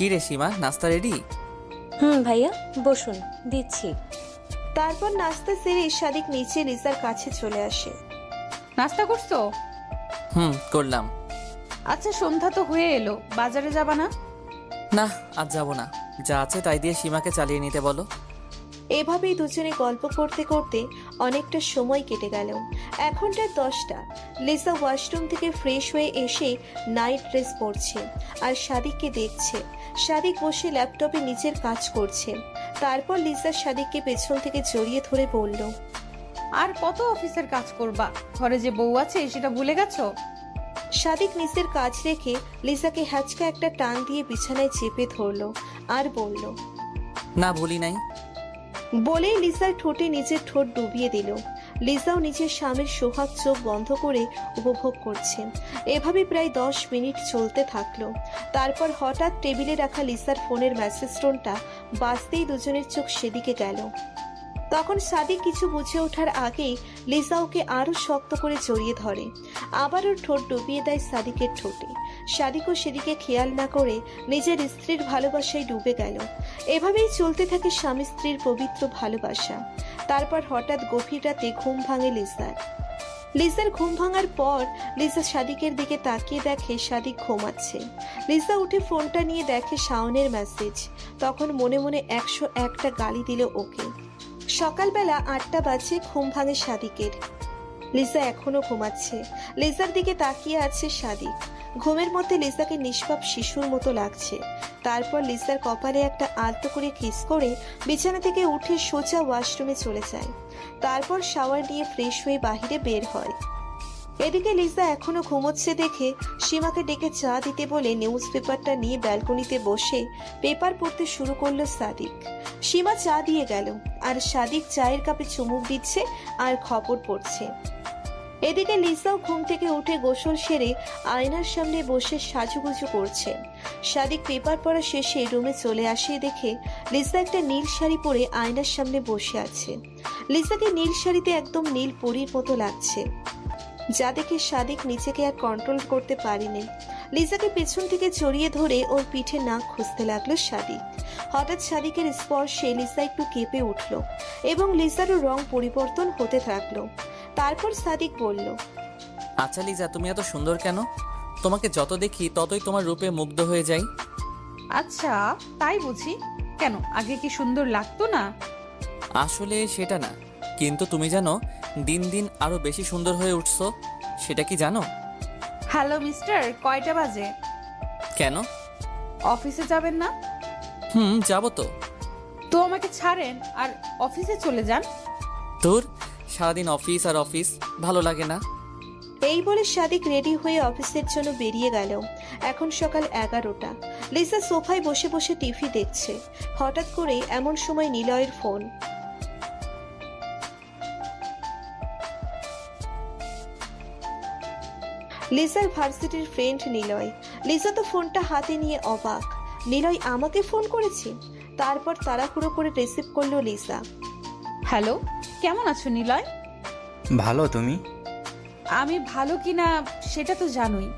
কি রে সীমা, নাস্তা রেডি? ভাইয়া বসুন, দিচ্ছি। তারপর নাস্তা সেরে সাদিক নিচে লিজার কাছে চলে আসে। নাস্তা করছো? করলাম। আচ্ছা, সন্ধ্যা তো হয়ে এলো, বাজারে যাবা না? না, আজ যাব না। যা আছে তাই দিয়ে সীমাকে চালিয়ে নিতে বলো। এভাবেই দুজনে গল্প করতে করতে অনেকটা সময় কেটে গেল। এখনটা 10টা। লিজা ওয়াশরুম থেকে ফ্রেশ হয়ে এসে নাইট ড্রেস পরছে আর সাদিককে দেখছে। সাদিক বসে ল্যাপটপে নিজের কাজ করছে। তারপর লিজা সাদিককে পেছন থেকে জড়িয়ে ধরে বলল, আর কত অফিসের কাজ করবা? ঘরে যে বউ আছে সেটা ভুলে গেছো? সাদিক নিজের কাজ রেখে লিজাকে হ্যাচকা একটা টান দিয়ে বিছানায় চেপে ধরল আর বলল, না, ভুলি নাই। বলেই লিজার ঠোঁটে নিজের ঠোঁট ডুবিয়ে দিল। লিজাও নিজের স্বামীর সোহাগ চোখ বন্ধ করে উপভোগ করছে। এভাবে প্রায় 10 মিনিট চলতে থাকলো। তারপর হঠাৎ টেবিলে রাখা লিজার ফোনের মেসেজ টোনটা বাজতেই দুজনের চোখ সেদিকে গেল। তখন সাদিক কিছু বুঝে ওঠার আগেই লিজা ওকে আরো শক্ত করে জড়িয়ে ধরে। আবার ওর ঠোঁট ডুবিয়ে দেয় সাদিকের ঠোঁটে। সাদিকও সেদিকে খেয়াল না করে নিজের স্ত্রীর ভালোবাসায় ডুবে গেল। এভাবেই চলতে থাকে স্বামী স্ত্রীর পবিত্র ভালোবাসা। তারপর হঠাৎ গভীর রাতে ঘুম ভাঙে লিজার ঘুম ভাঙার পর লিজা সাদিকের দিকে তাকিয়ে দেখে সাদিক ঘুমাচ্ছে। লিজা উঠে ফোনটা নিয়ে দেখে শাওনের মেসেজ। তখন মনে মনে 101টা গালি দিল ওকে। সকালবেলা 8টা বাজে, ঘুম ভাঙে সাদিকের। লিজা এখনো ঘুমাচ্ছে। লিজার দিকে তাকিয়ে আছে সাদিক। ঘুমের মধ্যে লিজাকে নিষ্পাপ শিশুর মতো লাগছে। তারপর লিজার কপালে একটা আলতো করে কিস করে বিছানা থেকে উঠে সোজা ওয়াশরুমে চলে যায়। তারপর শাওয়ার নিয়ে ফ্রেশ হয়ে বাহিরে বের হয়। এদিকে লিজা এখনো ঘুমোচ্ছে দেখে সীমাকে ডেকে চা দিতে বলে নিউজ পেপারটা নিয়ে ব্যালকনিতে বসে পেপার পড়তে শুরু করলো সাদিক। সীমা চা দিয়ে গেল আর সাদিক চায়ের কাপে চুমুক দিচ্ছে আর খবর পড়ছে। এদিকে লিজাও ঘুম থেকে উঠে গোসল সেরে আয়নার সামনে বসে সাজুগুজু করছে। সাদিক পেপার পড়া শেষে রুমে চলে আসে দেখে লিজা একটা নীল শাড়ি পরে আয়নার সামনে বসে আছে। লিজাকে নীল শাড়িতে একদম নীল পরীর মতো লাগছে, যা দেখে সাদিক নিজেকে আর কন্ট্রোল করতে পারেনি। লিজাকে পেছন থেকে জড়িয়ে ধরে ওর পিঠে নাক খুঁজতে লাগলো সাদিক। হঠাৎ সাদিকের স্পর্শে লিজা একটু কেঁপে উঠল এবং লিজারও রং পরিবর্তন হতে থাকলো। তারপর সাদিক বলল, আচ্ছা লিজা, তুমি এত সুন্দর কেন? তোমাকে যত দেখি ততই তোমার রূপে মুগ্ধ হয়ে যাই। আচ্ছা, তাই বুঝি? কেন, আগে কি সুন্দর লাগতো না? আসলে সেটা না, কিন্তু তুমি জানো দিন দিন আরো বেশি সুন্দর হয়ে উঠছো। সেটা কি জানো? হ্যালো মিস্টার, কয়টা বাজে? কেন? অফিসে যাবেন না? যাবো তো। তো আমাকে ছাড়েন আর অফিসে চলে যান। তোর সারাদিন অফিস আর অফিস, ভালো লাগে না? এই বলে সাদিক রেডি হয়ে অফিসের জন্য বেরিয়ে গেল। এখন সকাল 11টা। লিজা সোফায় বসে বসে টিভি দেখছে। হঠাৎ করে এমন সময় নিলয়ের ফোন। লিজার ভার্সিটির ফ্রেন্ড নিলয়। লিজা তো ফোনটা হাতে নিয়ে অবাক। নিলয় আমাকে ফোন করেছে। তারপর তাড়াহুড়ো করে রিসিভ করলো লিজা। হ্যালো, কেমন আছো নিলয়? ভালো, তুমি? আমি ভালো কিনা সেটা তো জানোই।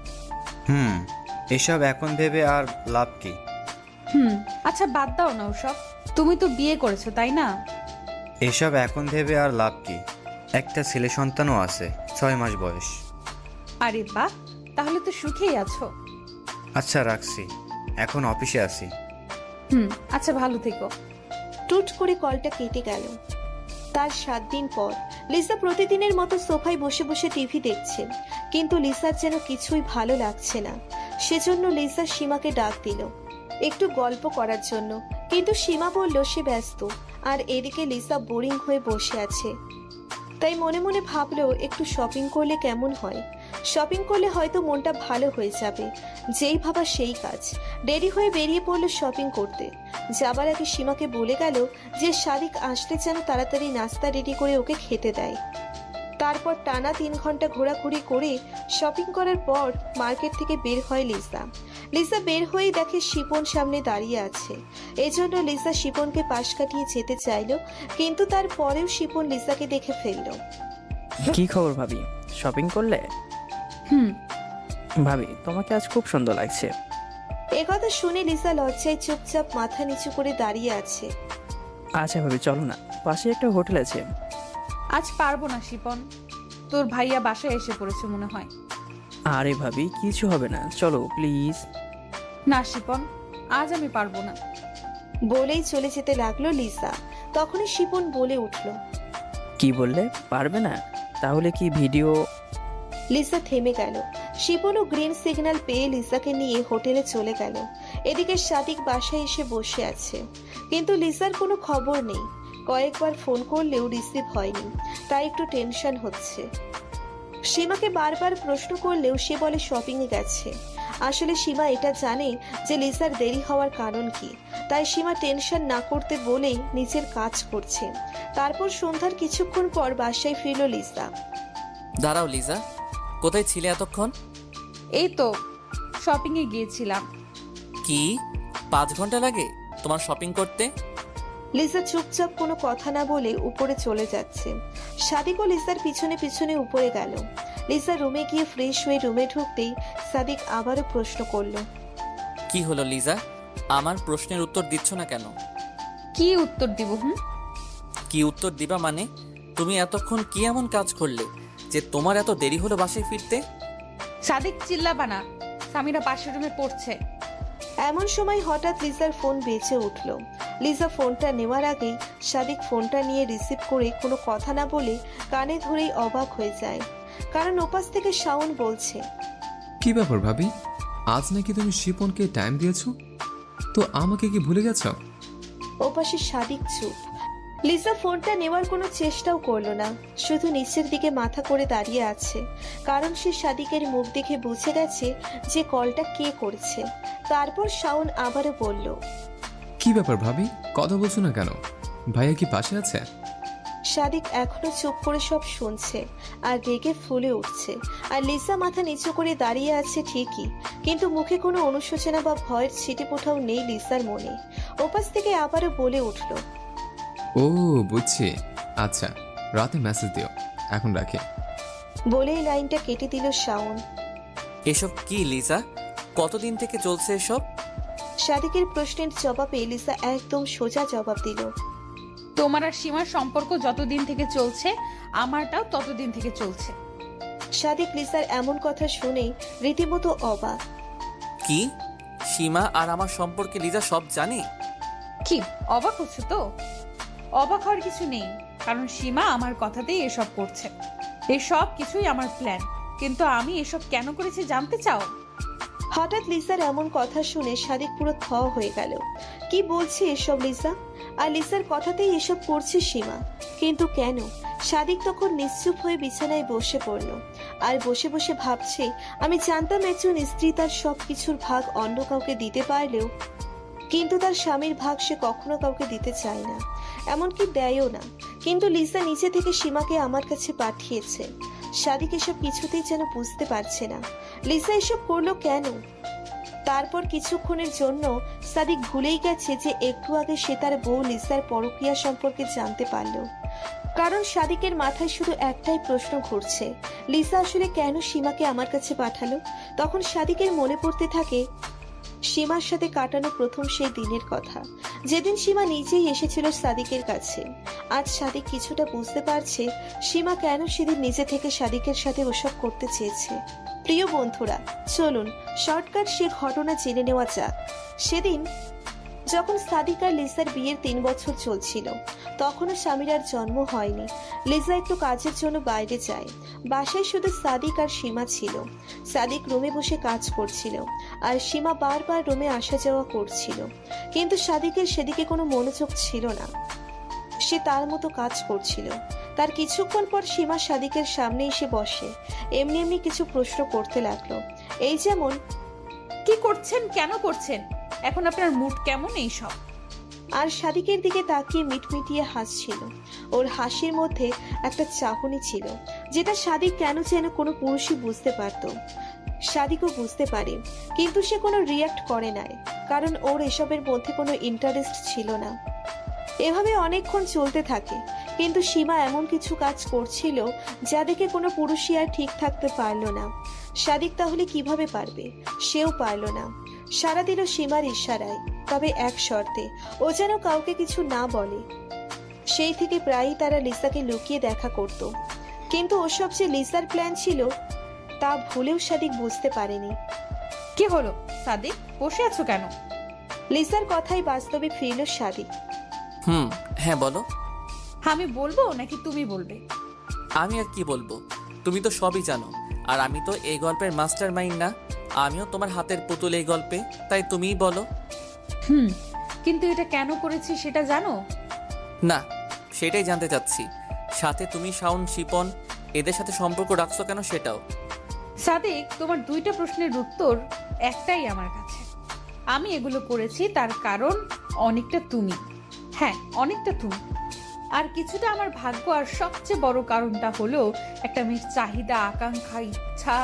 এসব এখন ভেবে আর লাভ কি? আচ্ছা, বাদ দাও না ওসব। তুমি তো বিয়ে করেছো, তাই না? এসব এখন ভেবে আর লাভ কি? একটা ছেলে সন্তানও আছে, 6 মাস বয়স। আরে বাহ, তাহলে তো সুখেই আছো। আচ্ছা রাখছি, এখন অফিসে আছি। আচ্ছা, ভালো থেকো। টুট করে কলটা কেটে গেল। তার 7 দিন পর লিজা প্রতিদিনের মতো সোফায় বসে বসে টিভি দেখছে, কিন্তু লিজার যেন কিছুই ভালো লাগছে না। সেজন্য লিজা সীমাকে ডাক দিল একটু গল্প করার জন্য, কিন্তু সীমা বলল সে ব্যস্ত। আর এদিকে লিজা বোরিং হয়ে বসে আছে। তাই মনে মনে ভাবলো একটু শপিং করলে কেমন হয়। শপিং করলে হয়তো মনটা ভালো হয়ে যাবে। যেই ভাবা সেই কাজ। রেডি হয়ে বেরিয়ে পড়লো শপিং করতে। যাবার আগে সীমাকে বলে গেল যে সাদিক আসলে যেন তাড়াতাড়ি নাস্তা রেডি করে ওকে খেতে দেয়। তারপর টানা 3 ঘন্টা ঘোরাঘুরি করে শপিং করার পর মার্কেট থেকে বের হয় লিজা বের হয়ে দেখে শিপন সামনে দাঁড়িয়ে আছে। এজন্য লিজা শিপনকে পাশ কাটিয়ে যেতে চাইলো, কিন্তু তারপরেও শিপন লিজাকে দেখে ফেললো। কি খবর ভাবি, শপিং করলে? হুম। ভাবি, তোমাকে আজ খুব সুন্দর লাগছে। একথা শুনে লিসা লজ্জায় চুপচাপ মাথা নিচু করে দাঁড়িয়ে আছে। আচ্ছা ভাবি চলো না, পাশে একটা হোটেল আছে। আজ পারবো না শিপন, তোর ভাইয়া বাসায় এসে পড়েছে মনে হয়। আরে ভাবি কিছু হবে না, চলো প্লিজ। না শিপন, আজ আমি পারবো না। বলেই চলে যেতে লাগলো লিসা। তখনই শিপন বলে উঠল, কি বললে, পারবে না? তাহলে কি ভিডিও? লিসা থেমে গেল। শিপনও গ্রিন সিগন্যাল পেয়ে লিসাকে নিয়ে হোটেলে চলে গেল। এদিকে সাদিক বাসায় এসে বসে আছে, কিন্তু লিসার কোনো খবর নেই। কয়েকবার ফোন করলেও রিসিভ হয়নি, তাই একটু টেনশন হচ্ছে। সীমাকে বারবার প্রশ্ন করলেও সে বলে শপিং এ গেছে। আসলে সীমা এটা জানে যে লিসার দেরি হওয়ার কারণ কি, তাই সীমা টেনশন না করতে বলেই নিজের কাজ করছে। তারপর সন্ধ্যার কিছুক্ষণ পর বাসায় ফিরল লিসা। দাঁড়াও লিজা, কোথায় ছিলে এতক্ষণ? এই তো শপিং এ গিয়েছিলাম। কি 5 ঘন্টা লাগে তোমার শপিং করতে? লিসা চুপচাপ কোনো কথা না বলে উপরে চলে যাচ্ছে। সাদিকও লিসার পিছনে পিছনে উপরে গেল। লিসা রুমে গিয়ে ফ্রেশ হয়ে রুমে ঢুকতেই সাদিক আবারও প্রশ্ন করলো, কি হলো লিজা, আমার প্রশ্নের উত্তর দিচ্ছ না কেন? কি উত্তর দিব? কি উত্তর দিবা মানে? তুমি এতক্ষণ কি এমন কাজ করলে যে তোমার এত দেরি হলো বাসায় ফিরতে? সাদিক চিল্লাবা না, সামিরা পাশের রুমে পড়ছে। এমন সময় হঠাৎ লিসার ফোন বেজে উঠল। লিসা ফোনটা নেওয়ার আগেই সাদিক ফোনটা নিয়ে রিসিভ করে কোনো কথা না বলে কানে ধরেই অবাক হয়ে যায়, কারণ ওপাশ থেকে শাওন বলছে, কি ব্যাপার ভাবি, আজ নাকি তুমি শিপনকে টাইম দিয়েছো? তো আমাকে কি ভুলে গেছো? ওপাশে সাদিক চুপ। লিসা ফোনটা নেওয়ার কোনো চেষ্টাও করলো না, শুধু নিচের দিকে মাথা করে দাঁড়িয়ে আছে, কারণ সে সাদিকের মুখ দেখে বুঝে গেছে যে কলটা কে করেছে। তারপর শাওন আবারও বলল, কি ব্যাপার ভাবি, কথা বলছো না কেন? ভাইয়া কি পাশে আছে? সাদিক এখনো চুপ করে সব শুনছে আর রেগে ফুলে উঠছে। আর লিসা মাথা নিচু করে দাঁড়িয়ে আছে ঠিকই, কিন্তু মুখে কোনো অনুশোচনা বা ভয়ের ছিটেফোঁটাও নেই লিসার মনে। ওপাশ থেকে আবারও বলে উঠল, ও বুঝছি, আচ্ছা রাতে মেসেজ দিও, এখন রাখি। বলেই লাইনটা কেটে দিল শাওন। এসব কি লিজা, কতদিন থেকে চলছে এসব? সাদিকের প্রশ্নের জবাবে লিসা একদম সোজা জবাব দিল, তোমার আর সীমার সম্পর্ক যতদিন থেকে চলছে, আমারটাও ততদিন থেকে চলছে। সাদিক লিসার এমন কথা শুনেই রীতিমতো অবাক। কি, সীমা আর আমার সম্পর্কে লিজা সব জানে? কি অবাক হচ্ছে তো? অবাক হওয়ার কিছু নেই, কারণ সীমা আমার কথাতেই এসব করছে। এসব কিছুই আমার প্ল্যান, কিন্তু আমি এসব কেন করেছি জানতে চাও? হঠাৎ লিসার এমন কথা শুনে সাদিক পুরো থ হয়ে গেল। কি বলছে এসব লিসা? আর লিসার কথাতেই এসব করছে সীমা, কিন্তু কেন? সাদিক তখন নিশ্চুপ হয়ে বিছানায় বসে পড়ল আর বসে বসে ভাবছে, আমি জানতাম একজন স্ত্রী তার সবকিছুর ভাগ অন্য কাউকে দিতে পারলেও কিন্তু তার স্বামীর ভাগ সে কখনো কাউকে দিতে চায় না, এমনকি দেয়ও না। কিন্তু লিসা নিচে থেকে সীমাকে আমার কাছে পাঠিয়েছে। সাদিক এসব কিছুতেই যেন বুঝতে পারছে না লিসা এসব করলো কেন। তারপর কিছুক্ষণের জন্য সাদিক ভুলেই গেছে যে একটু আগে সে তার বউ লিসার পরকীয়া সম্পর্কে জানতে পারল, কারণ সাদিকের মাথায় শুধু একটাই প্রশ্ন ঘুরছে, লিসা আসলে কেন সীমাকে আমার কাছে পাঠালো। তখন সাদিকের মনে পড়তে থাকে সীমার সাথে কাটানো প্রথম সেই দিনের কথা, যেদিন সীমা নিজেই এসেছিল সাদিকের কাছে। আজ সাদিক কিছুটা বুঝতে পারছে সীমা কেন সেদিন নিজে থেকে সাদিকের সাথে ওসব করতে চেয়েছে। প্রিয় বন্ধুরা, চলুন শর্টকাট সে ঘটনা জেনে নেওয়া যাক। সেদিন যখন সাদিক আর লিসার বিয়ের 3 বছর চলছিল, তখনও স্বামীর জন্ম হয়নি। লিসা একটু কাজের জন্য বাইরে যায়। বাসায় শুধু সাদিক আর সীমা ছিল। সাদিক রুমে বসে কাজ করছিল আর সীমা বারবার রুমে আসা যাওয়া করছিল, কিন্তু সাদিকের সেদিকে কোনো মনোযোগ ছিল না। সে তার মতো কাজ করছিল। তার কিছুক্ষণ পর সীমা সাদিকের সামনে এসে বসে এমনি এমনি কিছু প্রশ্ন করতে লাগলো, এই যেমন, কি করছেন, কেন করছেন, এখন আপনার মুড কেমন, এই সব। আর সাদিকের দিকে তাকিয়ে মিটমিটিয়ে হাসছিল। ওর হাসির মধ্যে একটা চাহনি ছিল, যেটা সাদিক কেন যেন কোনো পুরুষই বুঝতে পারত। সাদিকও বুঝতে পারে, কিন্তু সে কোনো রিয়াক্ট করে নাই, কারণ ওর এসবের মধ্যে কোনো ইন্টারেস্ট ছিল না। এভাবে অনেকক্ষণ চলতে থাকে, কিন্তু সীমা এমন কিছু কাজ করছিল যা দেখে কোনো পুরুষই আর ঠিক থাকতে পারল না। সাদিক তাহলে কিভাবে পারবে? সেও পারল না। সাড়া দিল সীমার ইশারায়, তবে এক শর্তে, ও যেন কাউকে কিছু না বলে। সেই থেকে প্রায়ই তারা লিসাকে লুকিয়ে দেখা করত, কিন্তু ওসব যে লিসার প্ল্যান ছিল তা ভুলেও সাদিক বুঝতে পারেনি। কি হলো সাদিক, বসে আছো কেন? লিসার কথাই বাস্তবে ফিরল সাদিক। হ্যাঁ বলো। আমি বলবো নাকি তুমি বলবে? আমি আর কি বলবো, তুমি তো সবই জানো। আর আমি তো এই গল্পের মাস্টার মাইন্ড না, আমিও তোমার হাতের পুতুল এই গল্পে, তাই তুমিই বলো। কিন্তু এটা কেন করেছি সেটা জানো? না, সেটাই জানতে চাচ্ছি। সাথে তুমি, শাওন, শিপন এদের সাথে সম্পর্ক রাখছো কেন সেটাও। সাদিক, তোমার দুইটা প্রশ্নের উত্তর একটাই আমার কাছে। আমি এগুলো করেছি তার কারণ অনেকটা তুমি, হ্যাঁ অনেকটা তুমি, আর কিছুটা আমার ভাগ্য। আর সবচেয়ে বড় কারণটা হলো একটা মেয়ের চাহিদা, আকাঙ্ক্ষা, ইচ্ছা,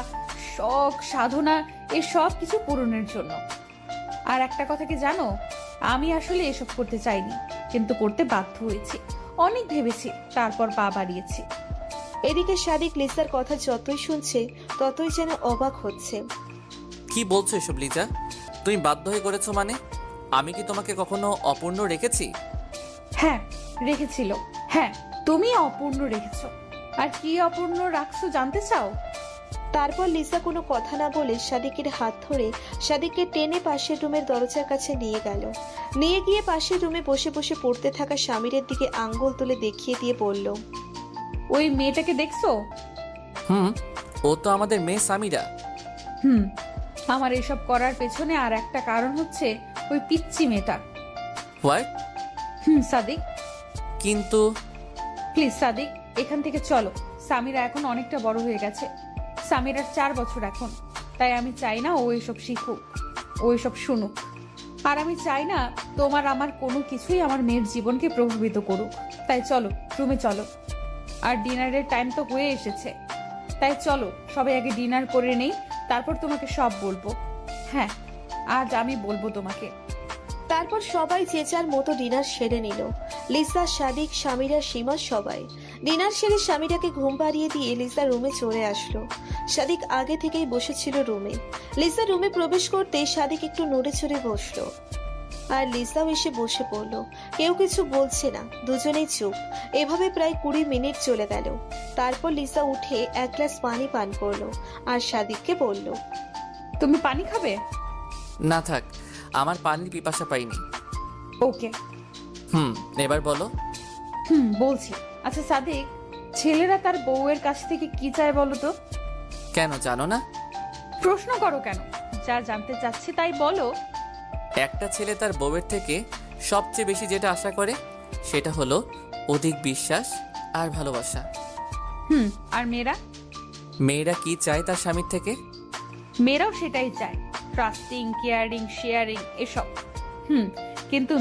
শখ, সাধনা, এই সব কিছু পূরণের জন্য। আর একটা কথা কি জানো, আমি আসলে এসব করতে চাইনি, কিন্তু করতে বাধ্য হয়েছি। অনেক ভেবেছি, তারপর পা বাড়িয়েছি। এদিকে সাদিক লিসার কথা যতই শুনছে ততই যেন অবাক হচ্ছে। কি বলছো এসব লিজা? তুমি বাধ্য হয়ে করেছো মানে? আমি কি তোমাকে কখনো অপূর্ণ রেখেছি? হ্যাঁ রেখেছিল, হ্যাঁ তুমি অপূর্ণ রেখেছো। আর কি অপূর্ণ রাখছো জানতে চাও? তারপর লিসা কোনো কথা না বলে সাদিকের হাত ধরে সাদিককে টেনে পাশের রুমের দরজার কাছে নিয়ে গেল। নিয়ে গিয়ে পাশের রুমে বসে বসে পড়তে থাকা স্বামীরের দিকে আঙ্গুল তুলে দেখিয়ে দিয়ে বলল, ওই মেয়েটাকে দেখছো? ও তো আমাদের মেয়ে সামিরা। আমার এসব করার পেছনে আর একটা কারণ হচ্ছে ওই পিচ্চি মেয়েটা। হোয়াট? সাদিক, কিন্তু প্লিজ সাদিক, এখান থেকে চলো। সামিরা এখন অনেকটা বড় হয়ে গেছে। সামিরার 4 বছর এখন, তাই আমি চাই না ও এসব শিখুক, ও এসব শুনুক। আর আমি চাই না তোমার আমার কোনো কিছুই আমার মেয়ের জীবনকে প্রভাবিত করুক। তাই চলো, রুমে চলো। আর ডিনারের টাইম তো হয়ে এসেছে, তাই চলো সবাই আগে ডিনার করে নেই, তারপর তোমাকে সব বলবো। হ্যাঁ, আজ আমি বলবো তোমাকে। তারপর সবাই যে যার মতো ডিনার সেরে নিল। লিসা, সাদিক, স্বামীরা, সীমা সবাই ডিনার সেরে স্বামীরাকে ঘুম পাড়িয়ে দিয়ে লিসা রুমে চলে আসলো। সাদিক আগে থেকেই বসেছিল রুমে। লিসা রুমে প্রবেশ করতেই সাদিক একটু নড়ে চড়ে বসলো, আর লিসাও এসে বসে পড়লো। কেউ কিছু বলছে না, দুজনেই চুপ। এভাবে প্রায় 20 মিনিট চলে গেল। তারপর লিসা উঠে 1 গ্লাস পানি পান করলো আর সাদিককে বলল, তুমি পানি খাবে? না থাক, আমার পানির পিপাসা পাইনি। ওকে। এবার বলো। বলছি। আচ্ছা সাদিক, ছেলেরা তার বউয়ের কাছ থেকে কি চায় বলো তো? কেন জানো না? প্রশ্ন করো কেন? যা জানতে চাচ্ছি তাই বলো। একটা ছেলে তার বউয়ের থেকে সবচেয়ে বেশি যেটা আশা করে সেটা হলো অধিক বিশ্বাস আর ভালোবাসা। আর মেয়েরা? মেয়েরা কি চায় তার স্বামীর থেকে? মেয়েরাও সেটাই চায়, ট্রাস্টিং, কেয়ারিং, শেয়ারিং, এসব। কিন্তু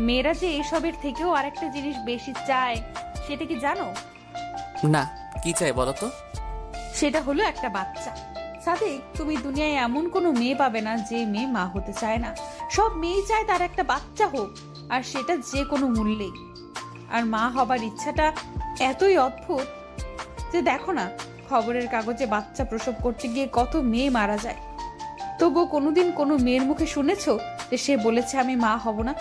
মেয়েরা যে এসবের থেকেও আরেকটা জিনিস বেশি চায়, সেটা কি জানো? না, কি চায় বলো তো? সেটা হলো একটা বাচ্চা। সাদিক, তুমি দুনিয়ায় এমন কোনো মেয়ে পাবে না যে মেয়ে মা হতে চায় না। সব মেয়েই চায় তার একটা বাচ্চা হোক, আর সেটা যে কোনো মূল্যেই। আর মা হবার ইচ্ছাটা এতই অদ্ভুত যে দেখো না, খবরের কাগজে বাচ্চা প্রসব করতে গিয়ে কত মেয়ে মারা যায়। তবুও কোনোদিন কোনো মেয়ের মুখে শুনেছো যে সে বলেছে আমি মা হব না?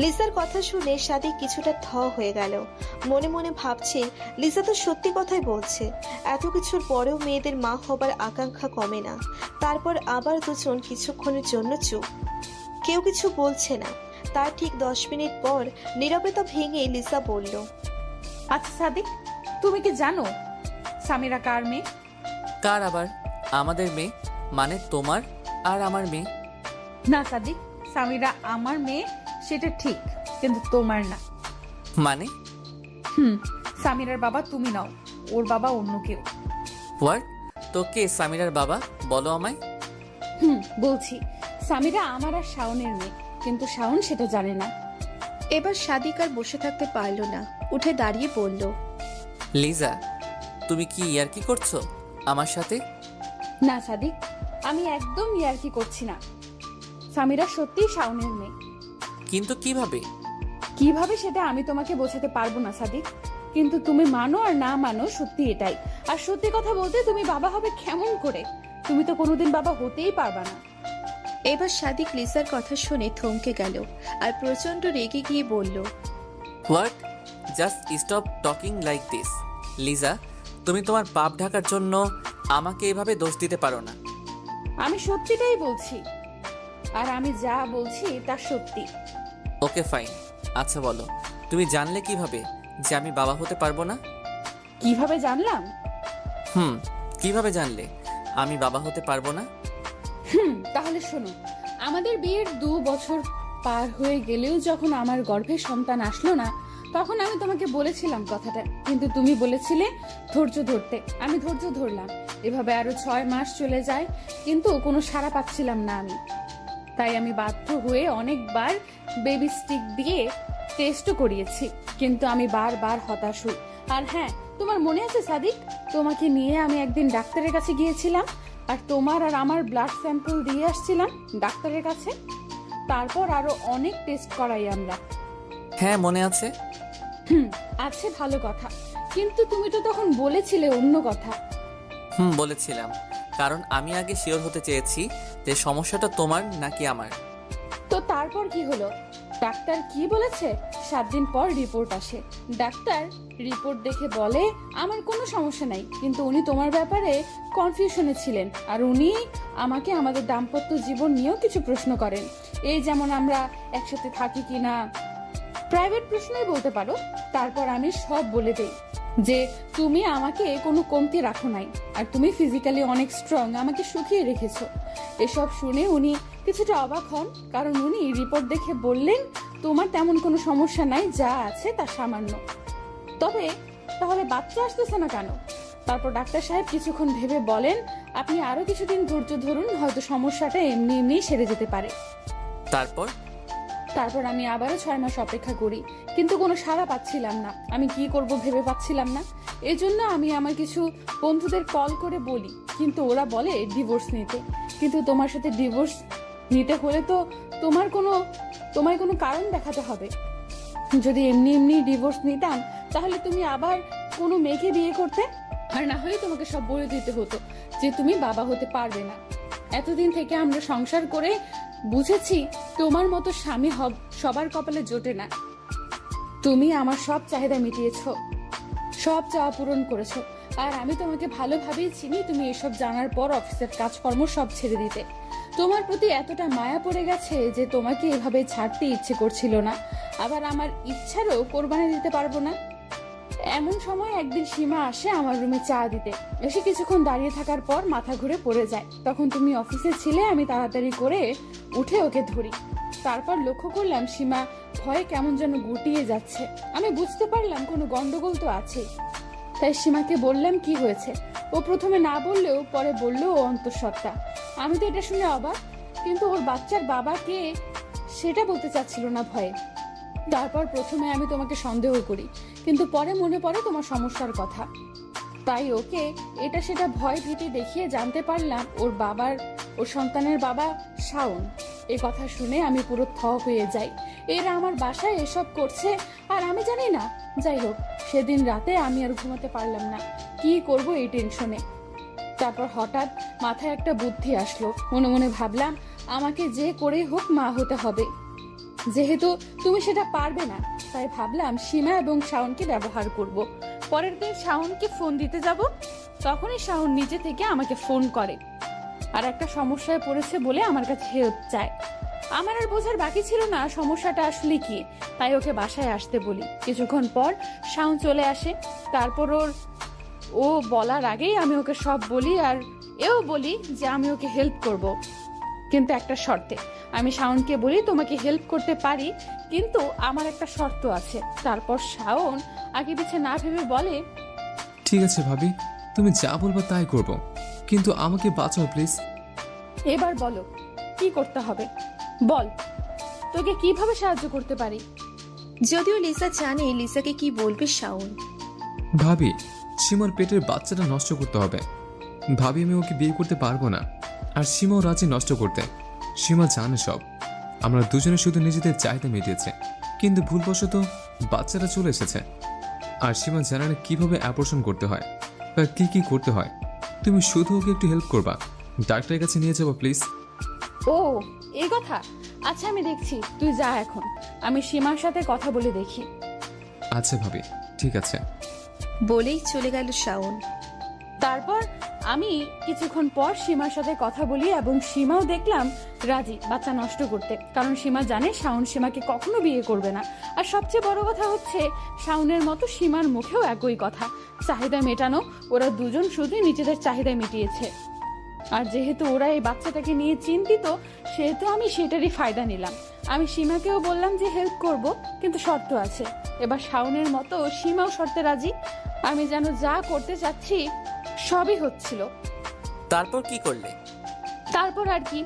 লিসার কথা শুনে সাদিক কিছুটা থ হয়ে গেল। মনে মনে ভাবছে, লিসা তো সত্যি কথাই বলছে। এত কিছুর পরেও মেয়েদের মা হবার আকাঙ্ক্ষা কমে না। তারপর আবার দুজন কিছুক্ষণের জন্য চুপ, কেউ কিছু বলছে না। তার ঠিক 10 মিনিট পর নীরবতা ভেঙে লিসা বলল, আচ্ছা সাদিক, তুমি কি জানো সামিরা কার মেয়ে? কার আবার? আমাদের মেয়ে, মানে তোমার আর আমার মেয়ে। না সাদিক, সামিরা আমার মেয়ে সেটা ঠিক, কিন্তু তোমার না। মানে? সামিরার বাবা তুমি নাও, ওর বাবা অন্য কেউ। হোয়াট? তো কে সামিরার বাবা বলো আমায়। বলছি, সামিরা আমার আর শাওনের মেয়ে, কিন্তু শাওন সেটা জানে না। এবার সাদিক আর বসে থাকতে পারল না, উঠে দাঁড়িয়ে বলল, লিজা, তুমি কি ইয়ার্কি করছো আমার সাথে? না সাদিক, আমি একদম ইয়ার্কি করছি না। সামিরা সত্যিই শাওনের মেয়ে। কিন্তু কিভাবে? কিভাবে সেটা আমি তোমাকে বোঝাতে পারবো না সাদিক, কিন্তু তুমি মানো আর না মানো সত্যি এটাই। আর সত্যি কথা বলতে, তুমি বাবা হবে কেমন করে? তুমি তো কোনোদিন বাবা হতেই পারবা না। এবার সাদিক লিসার কথা শুনে থমকে গেল আর প্রচন্ড রেগে গিয়ে বলল, what? Just stop talking like this. Liza, তুমি তোমার পাপ ঢাকার জন্য আমাকে এভাবে দোষ দিতে পারো না। আমি সত্যিটাই বলছি, আর আমি যা বলছি তা সত্যি। Okay fine. আচ্ছা বলো, তুমি জানলে কিভাবে যে আমি বাবা হতে পারবো না? কিভাবে জানলাম? কিভাবে জানলে আমি বাবা হতে পারবো না? তাহলে শোনো, আমাদের বিয়ের 2 বছর পার হয়ে গেলেও যখন আমার গর্ভে সন্তান আসলো না, তখন আমি তোমাকে বলেছিলাম কথাটা, কিন্তু তুমি বলেছিলে ধৈর্য ধরতে। আমি ধৈর্য ধরলাম। এভাবে আরো 6 মাস চলে যায়, কিন্তু কোনো সাড়া পাচ্ছিলাম না আমি। তাই আমি বাধ্য হয়ে অনেকবার বেবি স্টিক দিয়ে টেস্টও করিয়েছি, কিন্তু আমি বারবার হতাশ হই। আর হ্যাঁ, তোমার মনে আছে সাদিক, তোমাকে নিয়ে আমি একদিন ডাক্তারের কাছে গিয়েছিলাম, আর তোমার আর আমার ব্লাড স্যাম্পল দিয়ে আসছিলাম ডাক্তারের কাছে। তারপর আরো অনেক টেস্ট করাই আমরা। হ্যাঁ, মনে আছে। আছে, ভালো কথা, কিন্তু তুমি তো তখন বলেছিলে অন্য কথা। বলেছিলাম, কারণ আমি আগে শিওর হতে চেয়েছি যে সমস্যাটা তোমার নাকি আমার। তো তারপর কি হলো? ডাক্তার কি বলেছে? 7 দিন পর রিপোর্ট আসে। ডাক্তার রিপোর্ট দেখে বলে আমার কোনো সমস্যা নাই, কিন্তু উনি তোমার ব্যাপারে কনফিউশনে ছিলেন, আর উনি আমাকে আমাদের দাম্পত্য জীবন নিয়েও কিছু প্রশ্ন করেন। এই যেমন আমরা একসাথে থাকি কিনা, প্রাইভেট প্রশ্নই বলতে পারো। তারপর আমি সব বলে দেই যে তুমি আমাকে কোনো কমতি রাখো নাই, আর তুমি ফিজিক্যালি অনেক স্ট্রং, আমাকে শুকিয়ে রেখেছো। এসব শুনে উনি কিছুটা অবাক হন, কারণ উনি রিপোর্ট দেখে বললেন তোমার তেমন কোনো সমস্যা নাই, যা আছে তা সামান্য। তবে তাহলে বাচ্চা আসতেছে না কেন? তারপর ডাক্তার সাহেব কিছুক্ষণ ভেবে বলেন আপনি আরো কিছুদিন ধৈর্য ধরুন, হয়তো সমস্যাটা এমনি এমনি সেরে যেতে পারে। তারপর আমি আবারও 6 মাস অপেক্ষা করি, কিন্তু কোনো সাড়া পাচ্ছিলাম না। আমি কি করব ভেবে পাচ্ছিলাম না। এজন্য আমি আমার কিছু বন্ধুদের কল করে বলি, কিন্তু ওরা বলে ডিভোর্স নিতে। কিন্তু তোমার সাথে ডিভোর্স নিতে হলে তো তোমার কোনো কারণ দেখাতে হবে। যদি এমনি এমনি ডিভোর্স নিতাম, তাহলে তুমি আবার কোনো মেয়েকে বিয়ে করতে, আর না হলে তোমাকে সব বলে দিতে হতো যে তুমি বাবা হতে পারবে না। এতদিন থেকে আমরা সংসার করে বুঝেছি তোমার মতো স্বামী সবার কপালে জোটে না। তুমি আমার সব চাহিদা মিটিয়েছো, সব চাওয়া পূরণ করেছো, আর আমি তোমাকে ভালোভাবেই চিনি। তুমি এসব জানার পর অফিসের কাজকর্ম সব ছেড়ে দিতে। তোমার প্রতি এতটা মায়া পড়ে গেছে যে তোমাকে এভাবে ছাড়তে ইচ্ছে করছিল না, আবার আমার ইচ্ছারও কোরবানি দিতে পারবো না। এমন সময় একদিন সীমা আসে আমার রুমে চা দিতে। এসে কিছুক্ষণ দাঁড়িয়ে থাকার পর মাথা ঘুরে পড়ে যায়। তখন তুমি অফিসে ছিলে। আমি তাড়াতাড়ি করে উঠে ওকে ধরি। তারপর লক্ষ্য করলাম সীমা ভয়ে কেমন যেন গুটিয়ে যাচ্ছে। আমি বুঝতে পারলাম কোনো গন্ডগোল তো আছে। তাই সীমাকে বললাম কি হয়েছে। ও প্রথমে না বললেও পরে বললো ও অন্তঃসত্ত্বা। আমি তো এটা শুনে অবাক, কিন্তু ওর বাচ্চার বাবা কে সেটা বলতে চাচ্ছিল না ভয়ে। তারপর প্রথমে আমি তোমাকে সন্দেহ করি, কিন্তু পরে মনে পড়ে তোমার সমস্যার কথা। তাই ওকে এটা সেটা ভয় ভীতি দেখিয়ে জানতে পারলাম ওর সন্তানের বাবা শাওন। এ কথা শুনে আমি পুরো থ হয়ে যাই। এরা আমার বাসায় এসব করছে আর আমি জানি না। যাই হোক, সেদিন রাতে আমি আর ঘুমাতে পারলাম না, কি করব এই টেনশনে। তারপর হঠাৎ মাথায় একটা বুদ্ধি আসলো। মনে মনে ভাবলাম আমাকে যে করেই হোক মা হতে হবে। যেহেতু তুমি সেটা পারবে না, তাই ভাবলাম সীমা এবং শাওনকে ব্যবহার করব। পরের দিন শাওনকে ফোন দিতে যাব, তখনই শাওন নিজে থেকে আমাকে ফোন করে আর একটা সমস্যায় পড়েছে বলে আমার কাছে হেল্প চায়। আমার আর বোঝার বাকি ছিল না সমস্যাটা আসলে কি, তাই ওকে বাসায় আসতে বলি। কিছুক্ষণ পর শাওন চলে আসে। তারপর ও বলার আগেই আমি ওকে সব বলি, আর এও বলি যে আমি ওকে হেল্প করব, কিন্তু একটা শর্তে। আমি শাওনকে বলি তোমাকে হেল্প করতে পারি, কিন্তু আমার একটা শর্ত আছে। তারপর শাওন আগে পিছে না ভেবে বলে ঠিক আছে ভাবি, তুমি যা বলবা তাই করব, কিন্তু আমাকে বাঁচাও প্লিজ। এবার বলো কি করতে হবে, বল তোকে কিভাবে সাহায্য করতে পারি। যদিও লিসা জানে লিসাকে কি বলবে শাওন। ভাবি, সীমার পেটের বাচ্চাটা নষ্ট করতে হবে। ভাবি আমি ওকে বিয়ে করতে পারবো না, আর সীমাও রাজি নষ্ট করতে। সীমা জানে সব। আমরা দুজনে শুধু নিজেদের চাহিদা মিটিয়েছে, কিন্তু ভুলবশত বাচ্চাটা চলে এসেছে। আর সীমা জানে না কিভাবে অ্যাবর্শন করতে হয় বা কি কি করতে হয়। তুমি শুধু ওকে একটু হেল্প করবা, ডাক্তারের কাছে নিয়ে যাবো প্লিজ? ও এই কথা, আচ্ছা আমি দেখছি, তুই যা এখন, আমি সীমার সাথে কথা বলে দেখি। আচ্ছা ভাবি, ঠিক আছে। বলেই চলে গেল শাওন। তারপর আমি কিছুক্ষণ পর সীমার সাথে কথা বলি এবং সীমাও দেখলাম রাজি বাচ্চা নষ্ট করতে, কারণ সীমা জানে শাওন সীমাকে কখনো বিয়ে করবে না। আর সবচেয়ে বড় কথা হচ্ছে শাওনের মতো সীমার মুখেও একই কথা, চাহিদা মেটানো। ওরা দুজন শুধু নিজেদের চাহিদা মিটিয়েছে, আর যেহেতু ওরা এই বাচ্চাটাকে নিয়ে চিন্তিত, সেহেতু আমি সেটারই ফায়দা নিলাম। আমি সীমাকেও বললাম যে হেল্প করব, কিন্তু শর্ত আছে। এবার শাওনের মতো সীমাও শর্তে রাজি। আমি যেন যা করতে চাচ্ছি সবই হচ্ছিল। তারপর কি করলে? তারপর আর কি,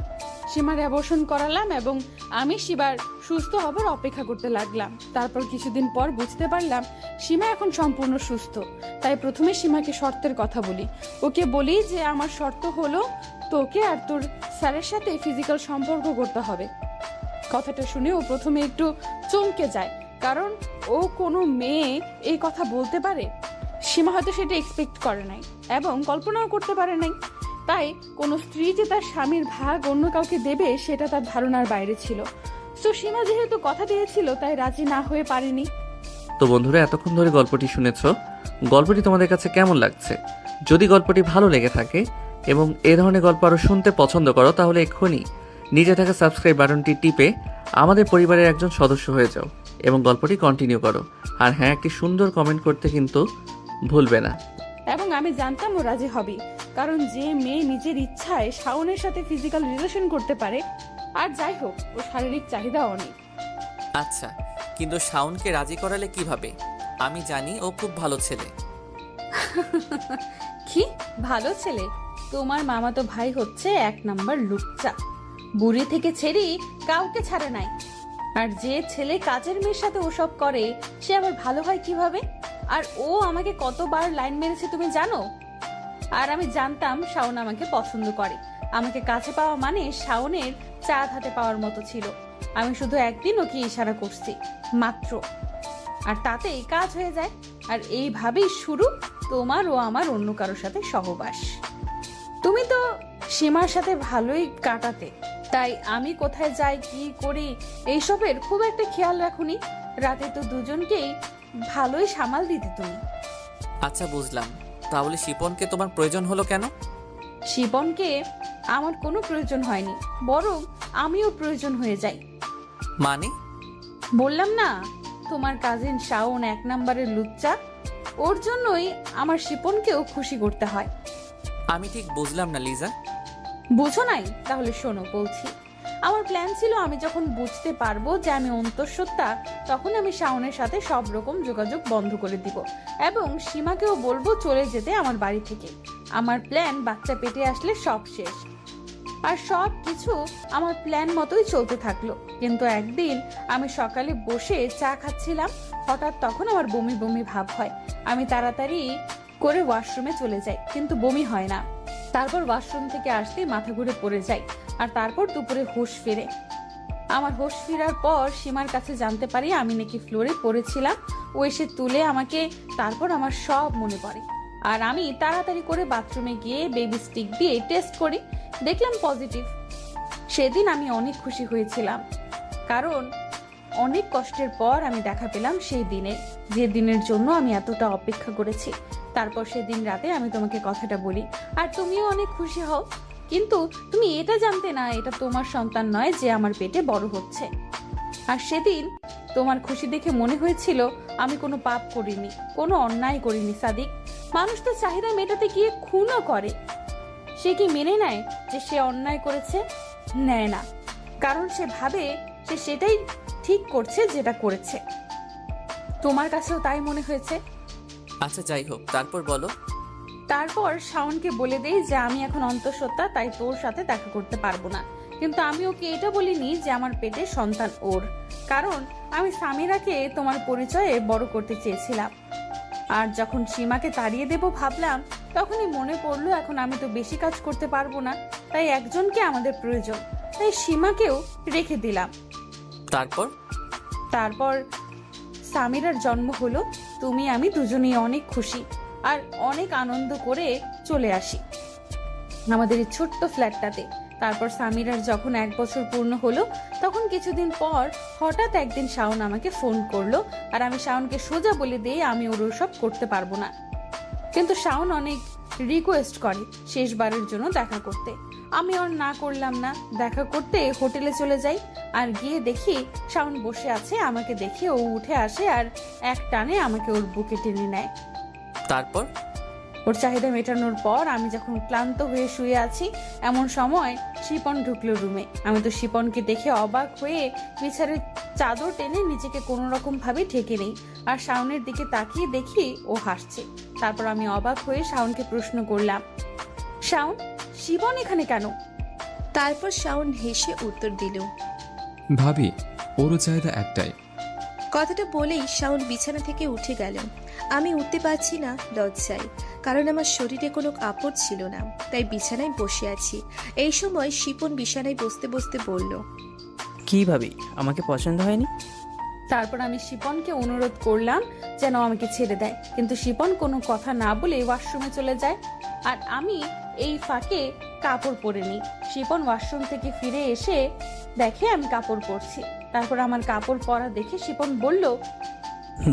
সীমার অ্যাবর্শন করালাম এবং আমি সীমার সুস্থ হবার অপেক্ষা করতে লাগলাম। তারপর কিছুদিন পর বুঝতে পারলাম সীমা এখন সম্পূর্ণ সুস্থ। তাই প্রথমে সীমাকে শর্তের কথা বলি। ওকে বলি যে আমার শর্ত হলো তোকে আর তোর স্যারের সাথে ফিজিক্যাল সম্পর্ক করতে হবে। কথাটা শুনে ও প্রথমে একটু চমকে যায়, কারণ ও কোনো মেয়ে এই কথা বলতে পারে। সীমা হয়তো সেটা এক্সপেক্ট করে নাই এবং কল্পনাও করতে পারে নাই। তাই কোনো স্ত্রী যে তার স্বামীর ভাগ অন্য কাউকে দেবে সেটা তার ধারণার বাইরে ছিল। সো সীমা যেহেতু কথা দিয়েছিল তাই রাজি না হয়ে পারেনি। তো বন্ধুরা, এতক্ষণ ধরে গল্পটি শুনেছো। গল্পটি তোমাদের কাছে কেমন লাগছে? যদি গল্পটি ভালো লেগে থাকে এবং এ ধরনের গল্প আরও শুনতে পছন্দ করো, তাহলে এক্ষুনি নিচে থাকা সাবস্ক্রাইব বাটনটি টিপে আমাদের পরিবারের একজন সদস্য হয়ে যাও এবং গল্পটি কন্টিনিউ করো। আর হ্যাঁ, একটি সুন্দর কমেন্ট করতে কিন্তু ভুলবে না। এবং আমি জানতাম ও রাজি হবে, কারণ যে মেয়ে নিজের ইচ্ছায় শাওনের সাথে ফিজিক্যাল রিলেশন করতে পারে, আর যাই হোক ও শারীরিক চাহিদা অনেক। আচ্ছা, কিন্তু শাওনকে রাজি করালে কিভাবে? আমি জানি ও খুব ভালো ছেলে। কি ভালো ছেলে? তোমার মামাতো ভাই হচ্ছে 1 নাম্বার লুচ্চা, বুড়ি থেকে ছেড়ি কাউকে ছাড়ে নাই। আর যে ছেলে কাজের মেয়ের সাথে ওসব করে সে আবার ভালো হয় কিভাবে? আর ও আমাকে কতবার লাইন মেরেছে তুমি জানো? আর আমি জানতাম শাওন আমাকে পছন্দ করে। আমাকে কাছে পাওয়া মানে শাওনের চাঁদ হাতে পাওয়ার মতো ছিল। আমি শুধু একদিন ওকে ইশারা করছি মাত্র, আর তাতেই কাজ হয়ে যায়। আর এইভাবেই শুরু তোমার ও আমার অন্য কারোর সাথে সহবাস। তুমি তো সীমার সাথে ভালোই কাটাতে, তাই আমি কোথায় যাই কি করি এইসবের খুব একটা খেয়াল রাখুনি। রাতে তো দুজনকেই ভালোই সামাল দিতে তুমি। আচ্ছা, বুঝলাম। তাহলে শিপনকে তোমার প্রয়োজন হলো কেন? শিবনকে আমার কোনো প্রয়োজন হয়নি, বরং আমিও প্রয়োজন হয়ে যাই। মানে? বললাম না, তোমার কাজিন শাওন 1 নাম্বারের লুচ্চা, ওর জন্যই আমার শিপনকেও খুশি করতে হয়। আমি ঠিক বুঝলাম না লিজা। বুঝো নাই? তাহলে শোনো বলছি। আমার প্ল্যান ছিল আমি যখন বুঝতে পারবো যে আমি অন্তঃসত্ত্বা, তখন আমি শাওনের সাথে সব রকম যোগাযোগ বন্ধ করে দিব এবং সীমাকেও বলবো চলে যেতে আমার বাড়ি থেকে। আমার প্ল্যান বাচ্চা পেটে আসলে সব শেষ। আর সব কিছু আমার প্ল্যান মতোই চলতে থাকলো। কিন্তু একদিন আমি সকালে বসে চা খাচ্ছিলাম, হঠাৎ তখন আমার বমি বমি ভাব হয়। আমি তাড়াতাড়ি করে ওয়াশরুমে চলে যাই, কিন্তু বমি হয় না। তারপর ওয়াশরুম থেকে আসতেই মাথা ঘুরে পড়ে যাই, আর তারপর দুপুরে হুঁশ ফেরে। আমার হুঁশ ফেরার পর সীমার কাছে জানতে পারি আমি নাকি ফ্লোরে পড়েছিলাম। ও এসে তুলে আমাকে, তারপর আমার সব মনে পড়ে। আর আমি তাড়াতাড়ি করে বাথরুমে গিয়ে বেবি স্টিক দিয়ে টেস্ট করি, দেখলাম পজিটিভ। সেদিন আমি অনেক খুশি হয়েছিলাম, কারণ অনেক কষ্টের পর আমি দেখা পেলাম সেই দিনে, যে দিনের জন্য আমি এতটা অপেক্ষা করেছি। তারপর সেদিন রাতে আমি তোমাকে কথাটা বলি, আর তুমিও অনেক খুশি হও। কিন্তু তুমি এটা জানতে না এটা তোমার সন্তান নয় যে আমার পেটে বড় হচ্ছে। আর সেদিন তোমার খুশি দেখে মনে হয়েছিল আমি কোনো পাপ করিনি, কোনো অন্যায় করিনি। সাদিক, মানুষ তো চাহিদা মেটাতে গিয়ে খুনও করে। সে কি মেনে নেয় যে সে অন্যায় করেছে? নেয় না, কারণ সে ভাবে সে সেটাই ঠিক করছে যেটা করেছে। তোমার কাছেও তাই মনে হয়েছে? আচ্ছা, যাই হোক, তারপর বলো। তারপর শাওনকে বলে দেই যে আমি এখন অন্তঃসত্ত্বা, তাই তোর সাথে দেখা করতে পারবো না। কিন্তু আমি ওকে এটা বলিনি যে আমার পেটে সন্তান ওর, কারণ আমি সামিরাকে তোমার পরিচয়ে বড় করতে চেয়েছিলাম। আর যখন সীমাকে তাড়িয়ে দেব ভাবলাম, তখনই মনে পড়লো এখন আমি তো বেশি কাজ করতে পারবো না, তাই একজনকে আমাদের প্রয়োজন, তাই সীমাকেও রেখে দিলাম। তারপর সামিরার জন্ম হলো। তুমি আমি দুজনেই অনেক খুশি আর অনেক আনন্দ করে চলে আসি। আমাদের এই ছোট্ট ফ্ল্যাটটাতে। তারপর সামিরার যখন 1 বছর পূর্ণ হলো, তখন কিছুদিন পর হঠাৎ একদিন শাওন আমাকে ফোন করলো। আর আমি শাওনকে সোজা বলে দিই আমি ওর সব করতে পারবো না। কিন্তু শাওন অনেক রিকোয়েস্ট করে শেষবারের জন্য দেখা করতে। আমি ওর না করলাম না। দেখা করতে হোটেলে চলে যাই, আর গিয়ে দেখি শাওন বসে আছে। আমাকে দেখে ও উঠে আসে আর এক টানে আমাকে ওর বুকে টেনে নেয়। তারপর ওর চাহিদা মেটানোর পর আমি যখন ক্লান্ত হয়ে শুয়ে আছি, এমন সময় শিপন ঢুকলো রুমে। আমি তো শিপনকে দেখে অবাক হয়ে বিছানার চাদর টেনে নিজেকে কোনো রকম ভাবে ঢেকে নেই, আর শাওনের দিকে তাকিয়ে দেখি ও হাসছে। তারপর আমি অবাক হয়ে শাওনকে প্রশ্ন করলাম, শাওন, শিপন এখানে কেন? তারপর শাওন হেসে উত্তর দিল। ভাবি, ওরও চাহিদা একটাই। কথাটা বলেই শাওন বিছানা থেকে উঠে গেল। আমি উঠতে পারছি না লজ্জায়, কারণ আমার শরীরে কোনো কাপড় ছিল না, তাই বিছানায় বসে আছি। এই সময় শিপন বিছানায় বসতে বসতে বলল, কি ভাবি, আমাকে পছন্দ হয়নি? তারপর আমি শিপনকে অনুরোধ করলাম যেন আমাকে ছেড়ে দেয়, কিন্তু শিপন কোনো কথা না বলে ওয়াশরুমে চলে যায়। আর আমি এই ফাঁকে কাপড় পরে নিই। শিপন ওয়াশরুম থেকে ফিরে এসে দেখে আমি কাপড় পরছি। তারপর আমার কাপড় পরা দেখে শিপন বলল,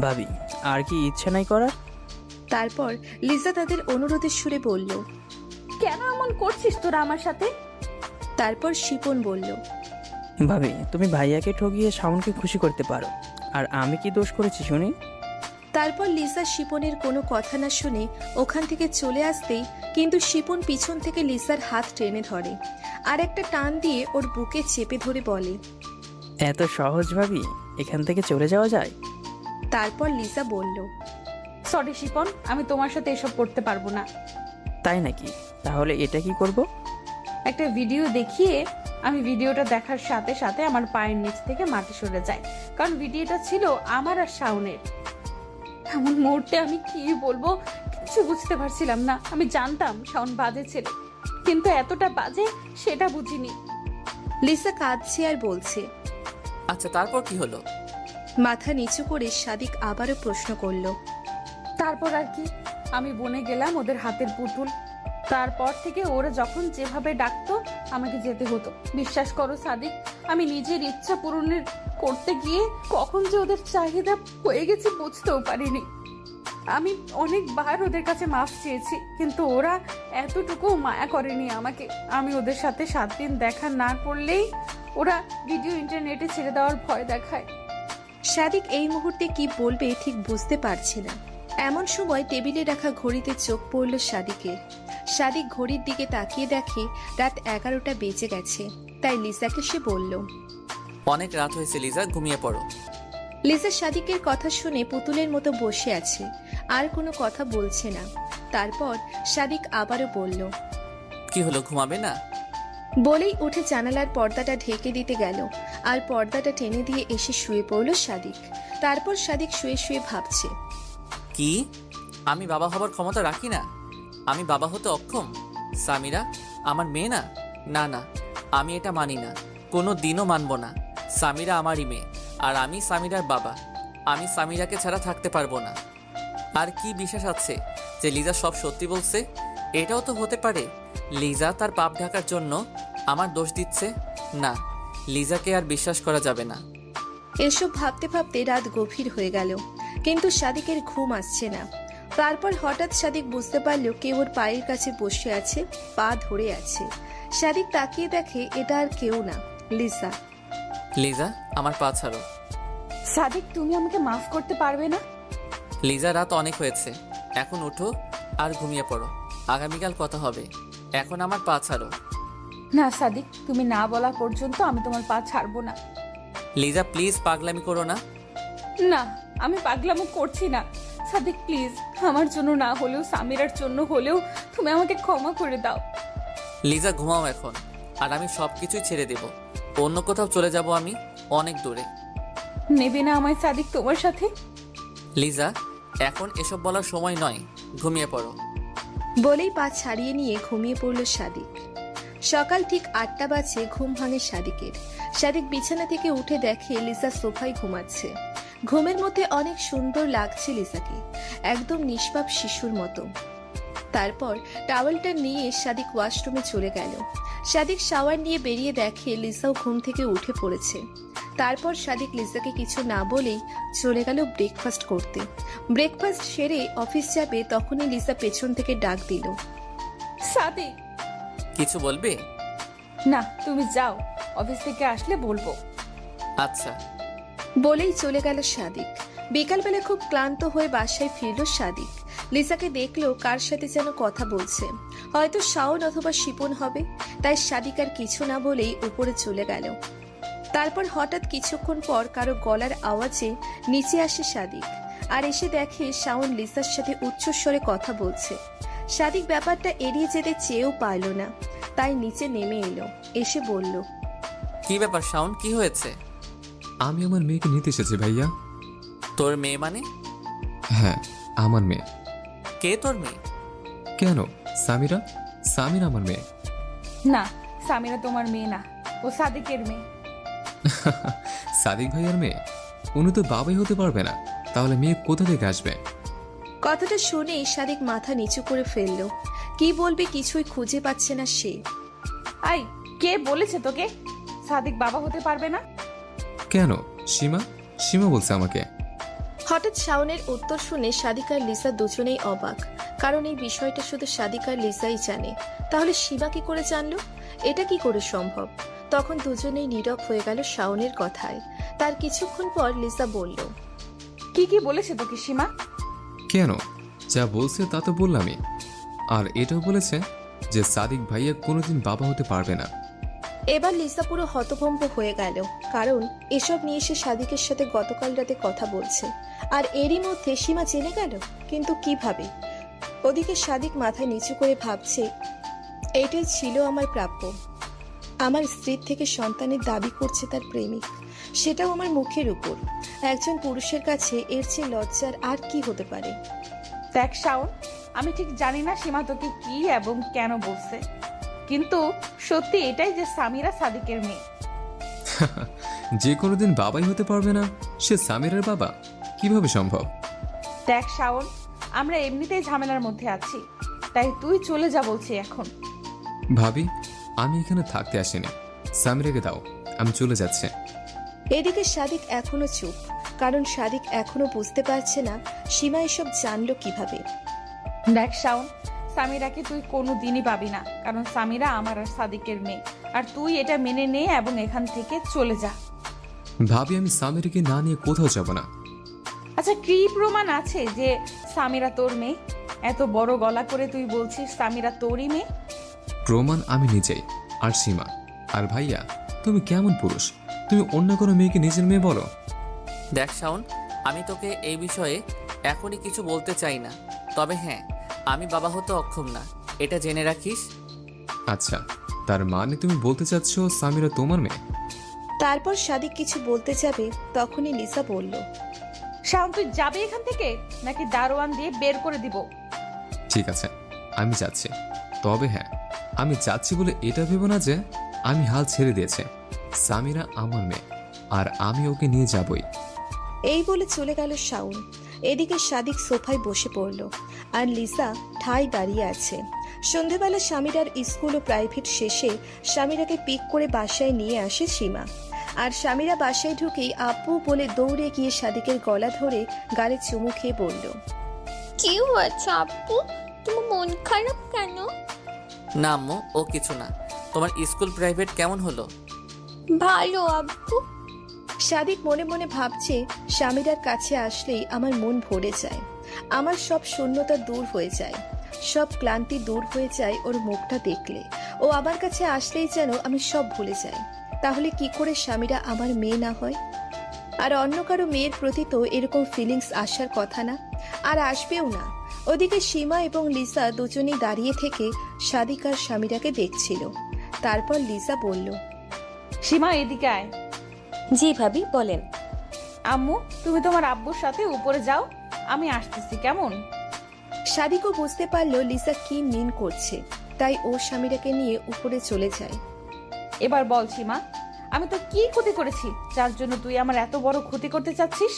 ভাবি, আর কি ইচ্ছে নাই করার? তারপর লিজা তাদের অনুরোধের সুরে বলল। কেন এমন করছিস তোরা আমার সাথে? তারপর শিপন বলল, ভাবি, তুমি ভাইয়াকে ঠকিয়ে শাওনকে খুশি করতে পারো, আর আমি কি দোষ করেছি শুনি? তারপর লিসা শিপনের কোনো কথা না শুনে ওখান থেকে চলে আসতেই কিন্তু শিপন পিছন থেকে লিসার হাত টেনে ধরে আর একটা টান দিয়ে ওর বুকে চেপে ধরে বলে, এত সহজ ভাবি এখান থেকে চলে যাওয়া যায়? তারপর লিসা বলল, সরি শিপন, আমি তোমার সাথে এসব করতে পারবো না। তাই নাকি? তাহলে এটা কি করব? একটা ভিডিও দেখিয়ে আমি ভিডিওটা দেখার সাথে সাথে আমার পায়ের নিচ থেকে মাটি সরে যায়, কারণ ভিডিওটা ছিল আমার আর শাওনের। এমন মুহূর্তে আমি কি বলবো কিছু বুঝতে পারছিলাম না। আমি জানতাম শাওন বাজে ছেলে, কিন্তু এতটা বাজে সেটা বুঝিনি। লিসা কাঁদছে আর বলছে। আচ্ছা, তারপর কি হলো? মাথা নিচু করে সাদিক আবারও প্রশ্ন করল। তারপর আর কি, আমি বনে গেলাম ওদের হাতের পুতুল। তারপর থেকে ওরা যখন যেভাবে ডাকতো আমাকে যেতে হতো। বিশ্বাস করো সাদিক, আমি নিজের ইচ্ছা পূরণের করতে গিয়ে কখন যে ওদের চাহিদা হয়ে গেছে বুঝতেও পারিনি। আমি অনেকবার ওদের কাছে মাফ চেয়েছি, কিন্তু ওরা এতটুকু মায়া করেনি আমাকে। আমি ওদের সাথে 7 দিন দেখা না করলেই ওরা ভিডিও ইন্টারনেটে ছেড়ে দেওয়ার ভয় দেখায়। সাদিক এই মুহূর্তে কি বলবে ঠিক বুঝতে পারছে না। এমন সময় টেবিলে রাখা ঘড়িতে চোখ পড়ল সাদিকের। সাদিক ঘড়ির দিকে তাকিয়ে দেখে রাত 11টা বেজে গেছে। তাই লিসাকে সে বলল, অনেক রাত হয়েছে লিজা, ঘুমিয়ে পড়ো। লিসা সাদিকের কথা শুনে পুতুলের মতো বসে আছে, আর কোনো কথা বলছে না। তারপর সাদিক আবারও বলল, কি হলো, ঘুমাবে না? বলেই উঠে জানালার পর্দাটা ঢেকে দিতে গেল, আর পর্দাটা টেনে দিয়ে এসে শুয়ে পড়ল সাদিক। তারপর সাদিক শুয়ে শুয়ে ভাবছে, কি আমি বাবা হবার ক্ষমতা রাখি না? আমি বাবা হতে অক্ষম? সামিরা আমার মেয়ে না? না না, আমি এটা মানি না, কোনো দিনও মানব না। সামিরা আমারই মেয়ে, আর আমি সামিরার বাবা। আমি সামিরাকে ছাড়া থাকতে পারবো না। আর কি বিশ্বাস আছে যে লিজা সব সত্যি বলছে? এটাও তো হতে পারে লিজা তার পাপ ঢাকার জন্য আমার দোষ দিচ্ছে। না, লিজাকে আর বিশ্বাস করা যাবে না। এসব ভাবতে ভাবতে রাত গভীর হয়ে গেল, কিন্তু সাদিকের ঘুম আসছে না। তারপর হঠাৎ সাদিক বুঝতে পারল কেউ ওর পায়ের কাছে বসে আছে, পা ধরে আছে। সাদিক তাকিয়ে দেখে এটা আর কেউ না, লিসা। লিজা, আমার পা ছাড়ো। সাদিক, তুমি আমাকে মাফ করতে পারবে না? লিজা, রাত অনেক হয়েছে, এখন উঠো আর ঘুমিয়ে পড়ো। আগামীকাল কথা হবে, এখন আমার পা ছাড়ো। না সাদিক, তুমি না বলা পর্যন্ত আমি তোমার পা ছাড়বো না। লিজা প্লিজ, পাগলামি করো না। না, আমি পাগলামো করছি না। সাদিক প্লিজ, আমার জন্য না হলেও সামিরার জন্য হলেও তুমি আমাকে ক্ষমা করে দাও। লিজা ঘুমাও এখন, আর আমি সবকিছুই ছেড়ে দেব। অন্য কোথাও চলে যাব, আমি অনেক দূরে। নেবে না আমায় সাদিক তোমার সাথে? লিজা, এখন এসব বলার সময় নয়, ঘুমিয়ে পড়ো। বলেই পা ছাড়িয়ে নিয়ে ঘুমিয়ে পড়ল সাদিক। সকাল ঠিক 8টা বাজে ঘুম ভাঙে সাদিকের। সাদিক বিছানা থেকে উঠে দেখে লিসা সোফায় ঘুমাচ্ছে। ঘুমের মধ্যে অনেক সুন্দর লাগছে লিসাকে, একদম নিষ্পাপ শিশুর মতো। তারপর টাওয়েলটা নিয়ে সাদিক ওয়াশরুমে চলে গেল। সাদিক শাওয়ার নিয়ে বেরিয়ে দেখে লিসাও ঘুম থেকে উঠে পড়েছে। তারপর সাদিক লিসাকে কিছু না বলেই চলে গেল ব্রেকফাস্ট করতে। ব্রেকফাস্ট সেরে অফিস যাবে, তখনই লিসা পেছন থেকে ডাক দিল। সাদিক, কিছু বলবে? না তুমি যাও, অফিস থেকে আসলে বলবো। আচ্ছা। বলেই চলে গেল সাদিক। বিকালবেলা খুব ক্লান্ত হয়ে বাসায় ফিরল সাদিক। লিসাকে দেখলো কার সাথে যেন কথা বলছে, হয়তো শাওন অথবা শিপন হবে। তাই সাদিক আর কিছু না বলেই উপরে চলে গেল। তারপর হঠাৎ কিছুক্ষণ পর কারো গলার আওয়াজে নিচে আসে সাদিক, আর এসে দেখে শাওন লিসার সাথে উচ্চস্বরে কথা বলছে। সাদিক ব্যাপারটা এড়িয়ে যেতে চেয়েও পারল না, তাই নিচে নেমে এলো। এসে বলল, কি ব্যাপার শাওন, কি হয়েছে? আমি আমার মেয়েকে নিতে এসেছি ভাইয়া। তোর মেয়ে মানে? হ্যাঁ, আমার মেয়ে। কে তোর মেয়ে? কেন? সামিরা। সামিরা আমার মেয়ে। না, সামিরা তোমার মেয়ে না, ও সাদিকের মেয়ে। সাদিক ভাইয়ার মেয়ে? উনি তো বাবাই হতে পারবে না, তাহলে মেয়ে কোথা থেকে আসবে? কথাটা শুনেই সাদিক মাথা নিচু করে ফেলল। কি বলবে কিছুই খুঁজে পাচ্ছে না সে। আই, কে বলেছে তোকে সাদিক বাবা হতে পারবে না? কেন? সীমা সীমা বলছে আমাকে। হঠাৎ শাওনের উত্তর শুনে সাদিক আর লিসা দুজনেই অবাক, কারণ এই বিষয়টা শুধু সাদিক আর লিসাই জানে। তাহলে সীমা কি করে জানলো? এটা কি করে সম্ভব? তখন দুজনেই নীরব হয়ে গেল শাওনের কথায়। তার কিছুক্ষণ পর লিসা বলল, কি কি বলেছে তোকে সীমা? কেন? যা বলছে তা তো বললামই। আর এটাও বলেছে যে সাদিক ভাইয়া কোনোদিন বাবা হতে পারবে না। এবার লিসা পুরো হতভম্ব হয়ে গেল, কারণ এসব নিয়ে সে সাদিকের সাথে গতকাল রাতে কথা বলছে, আর এরই মধ্যে সীমা জেনে গেল। কিন্তু কিভাবে? ওদিকে সাদিক মাথা নিচু করে ভাবছে, এটাই ছিল আমার প্রাপ্য। আমার স্ত্রীর থেকে সন্তানের দাবি করছে তার প্রেমিক, সেটাও আমার মুখের উপর। একজন পুরুষের কাছে এর চেয়ে লজ্জার আর কি হতে পারে? দেখ শাওন, আমি ঠিক জানি না সীমা তোকে কি এবং কেন বলছে, কিন্তু সত্যি এটাই যে সামিরা সাদিকের মেয়ে। যে কোনোদিন বাবাই হতে পারবে না সে সামিরের বাবা, কিভাবে সম্ভব? দেখ শাওন, আমরা এমনিতেই ঝামেলার মধ্যে আছি, তাই তুই চলে যা বলছি এখন। ভাবি, আমি এখানে থাকতে আসিনি। সামিরাকে দাও, আমি চলে যাচ্ছি। এদিকে সাদিক এখনো চুপ, কারণ সাদিক এখনো বুঝতে পারছে না সীমা এসব জানলো কিভাবে। দেখ শাওন, সামিরাকে তুই কোনো দিনই পাবি না, কারণ সামিরা আমার আর সাদিকের মেয়ে। আর তুই এটা মেনে নে এবং এখান থেকে চলে যা। ভাবি, আমি সামিরাকে না নিয়ে কোথাও যাব না। আচ্ছা, কি প্রমাণ আছে যে সামিরা তোর মেয়ে? এত বড় গলা করে তুই বলছিস সামিরা তোরই মেয়ে? প্রমাণ আমি নিজেই, আর সীমা। আর ভাইয়া, তুমি কেমন পুরুষ? তুমি অন্য কোনো মেয়েকে নিজের মেয়ে বলো? দেখ শাওন, আমি তোকে এই বিষয়ে এখনই কিছু বলতে চাই না, তবে হ্যাঁ, আমি বাবা হতে অক্ষম না, এটা জেনে রাখিস। আচ্ছা, তার মানে তুমি বলতে চাচ্ছ সামিরা তোমার মেয়ে? তারপর সাদিক কিছু বলতে যাবে, তখনই লিসা বলল, শাওন, তুই যাবে এখান থেকে নাকি দারোয়ান দিয়ে বের করে দিব? ঠিক আছে, আমি যাচ্ছি। তবে হ্যাঁ, আমি যাচ্ছি বলে এটা ভেবো না যে আমি হাল ছেড়ে দিয়েছে। সামিরা আমার মেয়ে, আর আমি ওকে নিয়ে যাবই। এই বলে চলে গেল শাওন। এদিকে সাদিক সোফায় বসে পড়ল, আর লিসা ঠায় দাঁড়িয়ে আছে। সন্ধেবেলা সামিরার স্কুল ও প্রাইভেট শেষে সামিরাকে পিক করে বাসায় নিয়ে আসে সীমা। আর সামিরা বাসায় ঢুকেই আপু বলে দৌড়ে গিয়ে সাদিকের গলা ধরে গালে চুমু খেয়ে বলল, কি হয়েছে আপু? তোমার মন খারাপ কেন? না আম্মু, ও কিছু না। তোমার স্কুল প্রাইভেট কেমন হলো? ভালো আব্বু। সাদিক মনে মনে ভাবছে, সামিরার কাছে আসলেই আমার মন ভরে যায়, আমার সব শূন্যতা দূর হয়ে যায়, সব ক্লান্তি দূর হয়ে যায় ওর মুখটা দেখলে। ও আমার কাছে আসলেই যেন আমি সব ভুলে যাই। তাহলে কি করে সামিরা আমার মেয়ে না হয়? আর অন্য কারো মেয়ের প্রতি তো এরকম ফিলিংস আসার কথা না, আর আসবেও না। ওদিকে সীমা এবং লিসা দুজনেই দাঁড়িয়ে থেকে সাদিক আর সামিরাকে দেখছিল। তারপর লিসা বলল, সীমা, এদিকে আয়। জি ভাবি, বলেন। আম্মু, তুমি তোমার আব্বুর সাথে উপরে যাও, আমি আসতেছি, কেমন? সাদিকও বুঝতে পারলো লিসা কি মিন করছে, তাই ও সামিরাকে নিয়ে উপরে চলে যায়। এবার বল সীমা, আমি তো কি ক্ষতি করেছি যার জন্য তুই আমার এত বড় ক্ষতি করতে চাচ্ছিস?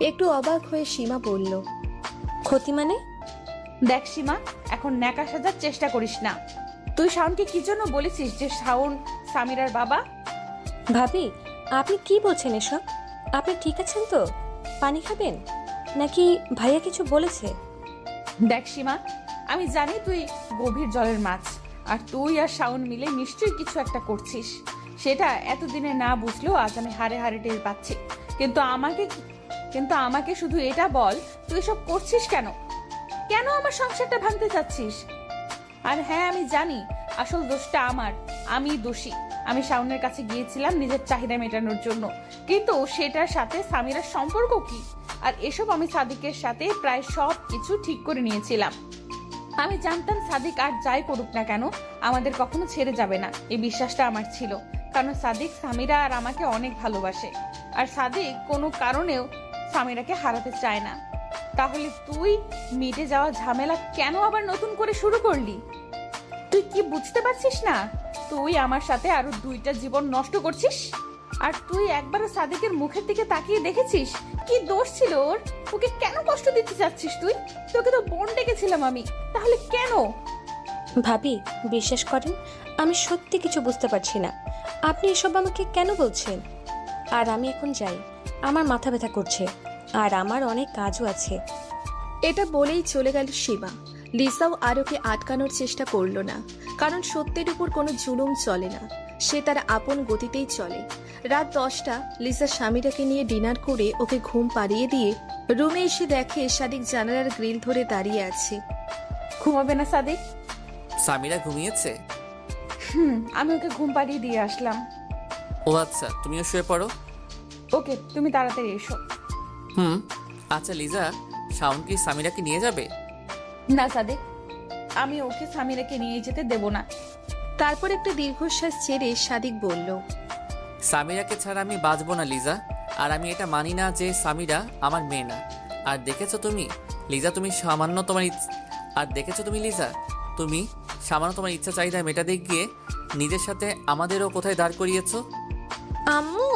একটু অবাক হয়ে সীমা বলল, ক্ষতি মানে? দেখ সীমা, এখন ন্যাকা সাজার চেষ্টা করিস না। তুই শাওনকে কি জন্য বলেছিস যে শাওন সামিরার বাবা? ভাবি, আপনি কি বলছেন এসব? আপনি ঠিক আছেন তো? পানি খাবেন নাকি ভাইয়া কিছু বলেছে? দেখ সীমা, আমি জানি তুই গভীর জলের মাছ, আর তুই আর শাওন মিলে নিশ্চয়ই কিছু একটা করছিস। সেটা এতদিনে না বুঝলেও আজ আমি হাড়ে হাড়ে টের পাচ্ছি। কিন্তু আমাকে শুধু এটা বল, তুই সব করছিস কেন? কেন আমার সংসারটা ভাঙতে চাচ্ছিস? আর হ্যাঁ, আমি জানি আসল দোষটা আমার, আমি দোষী। আমি শাওনের কাছে গিয়েছিলাম নিজের চাহিদা মেটানোর জন্য, কিন্তু সেটার সাথে সামিরার সম্পর্ক কি? আর এসব আমি সাদিকের সাথে প্রায় সব কিছু ঠিক করে নিয়েছিলাম। আমি জানতাম সাদিক আর যাই করুক না কেন আমাদের কখনো ছেড়ে যাবে না, এই বিশ্বাসটা আমার ছিল। কারণ সাদিক সামিরা আর আমাকে অনেক ভালোবাসে, আর সাদিক কোনো কারণেও সামিরাকে হারাতে চায় না। তাহলে তুই মিটে যাওয়া ঝামেলা কেন আবার নতুন করে শুরু করলি? তুই কি বুঝতে পারছিস না তুই আমার সাথে আরো 2টা জীবন নষ্ট করছিস? আর তুই একবারও সাদিকের মুখের দিকে তাকিয়ে দেখেছিস কি দোষ ছিল ওর? ওকে কেন কষ্ট দিতে চাচ্ছিস তুই? তোকে তো বোন ডেকেছিলাম আমি, তাহলে কেন? ভাবি, বিশ্বাস করেন আমি সত্যি কিছু বুঝতে পারছি না। আপনি এসব আমাকে কেন বলছেন? আর আমি এখন যাই, আমার মাথা ব্যথা করছে, আর আমার অনেক কাজও আছে। এটা বলেই চলে গেল সীমা। লিসাও আর ওকে আটকানোর চেষ্টা করলো না, কারণ সত্যের উপর কোনো জুলুম চলে না, সে তার আপন গতিতেই চলে। রাত 10টা লিসা স্বামীটাকে নিয়ে ডিনার করে ওকে ঘুম পাড়িয়ে দিয়ে রুমে এসে দেখে সাদিক জানালার গ্রিল ধরে দাঁড়িয়ে আছে। ঘুমাবে না সাদিক? সামিরা ঘুমিয়েছে? আমি ওকে ঘুম পাড়িয়ে দিয়ে আসলাম। ও আচ্ছা, তুমিও শুয়ে পড়ো। ওকে, তুমি তাড়াতাড়ি এসো। আচ্ছা লিজা, শাওন কি সামিরাকে নিয়ে যাবে? না সাদিক, আমি ওকে সামিরাকে নিয়ে যেতে দেব না। তারপর একটা দীর্ঘশ্বাস ছেড়ে সাদিক বলল, সামিরাকে ছাড়া আমি বাঁচবো না লিজা। আর আমি এটা মানি না যে সামিরা আমার মেয়ে না। আর দেখেছো তুমি লিজা, তুমি সামান্য তোমার ইচ্ছা চাহিদা মেটাতে গিয়ে নিজের সাথে আমাদেরও কোথায় দাঁড় করিয়েছো। আম্মু,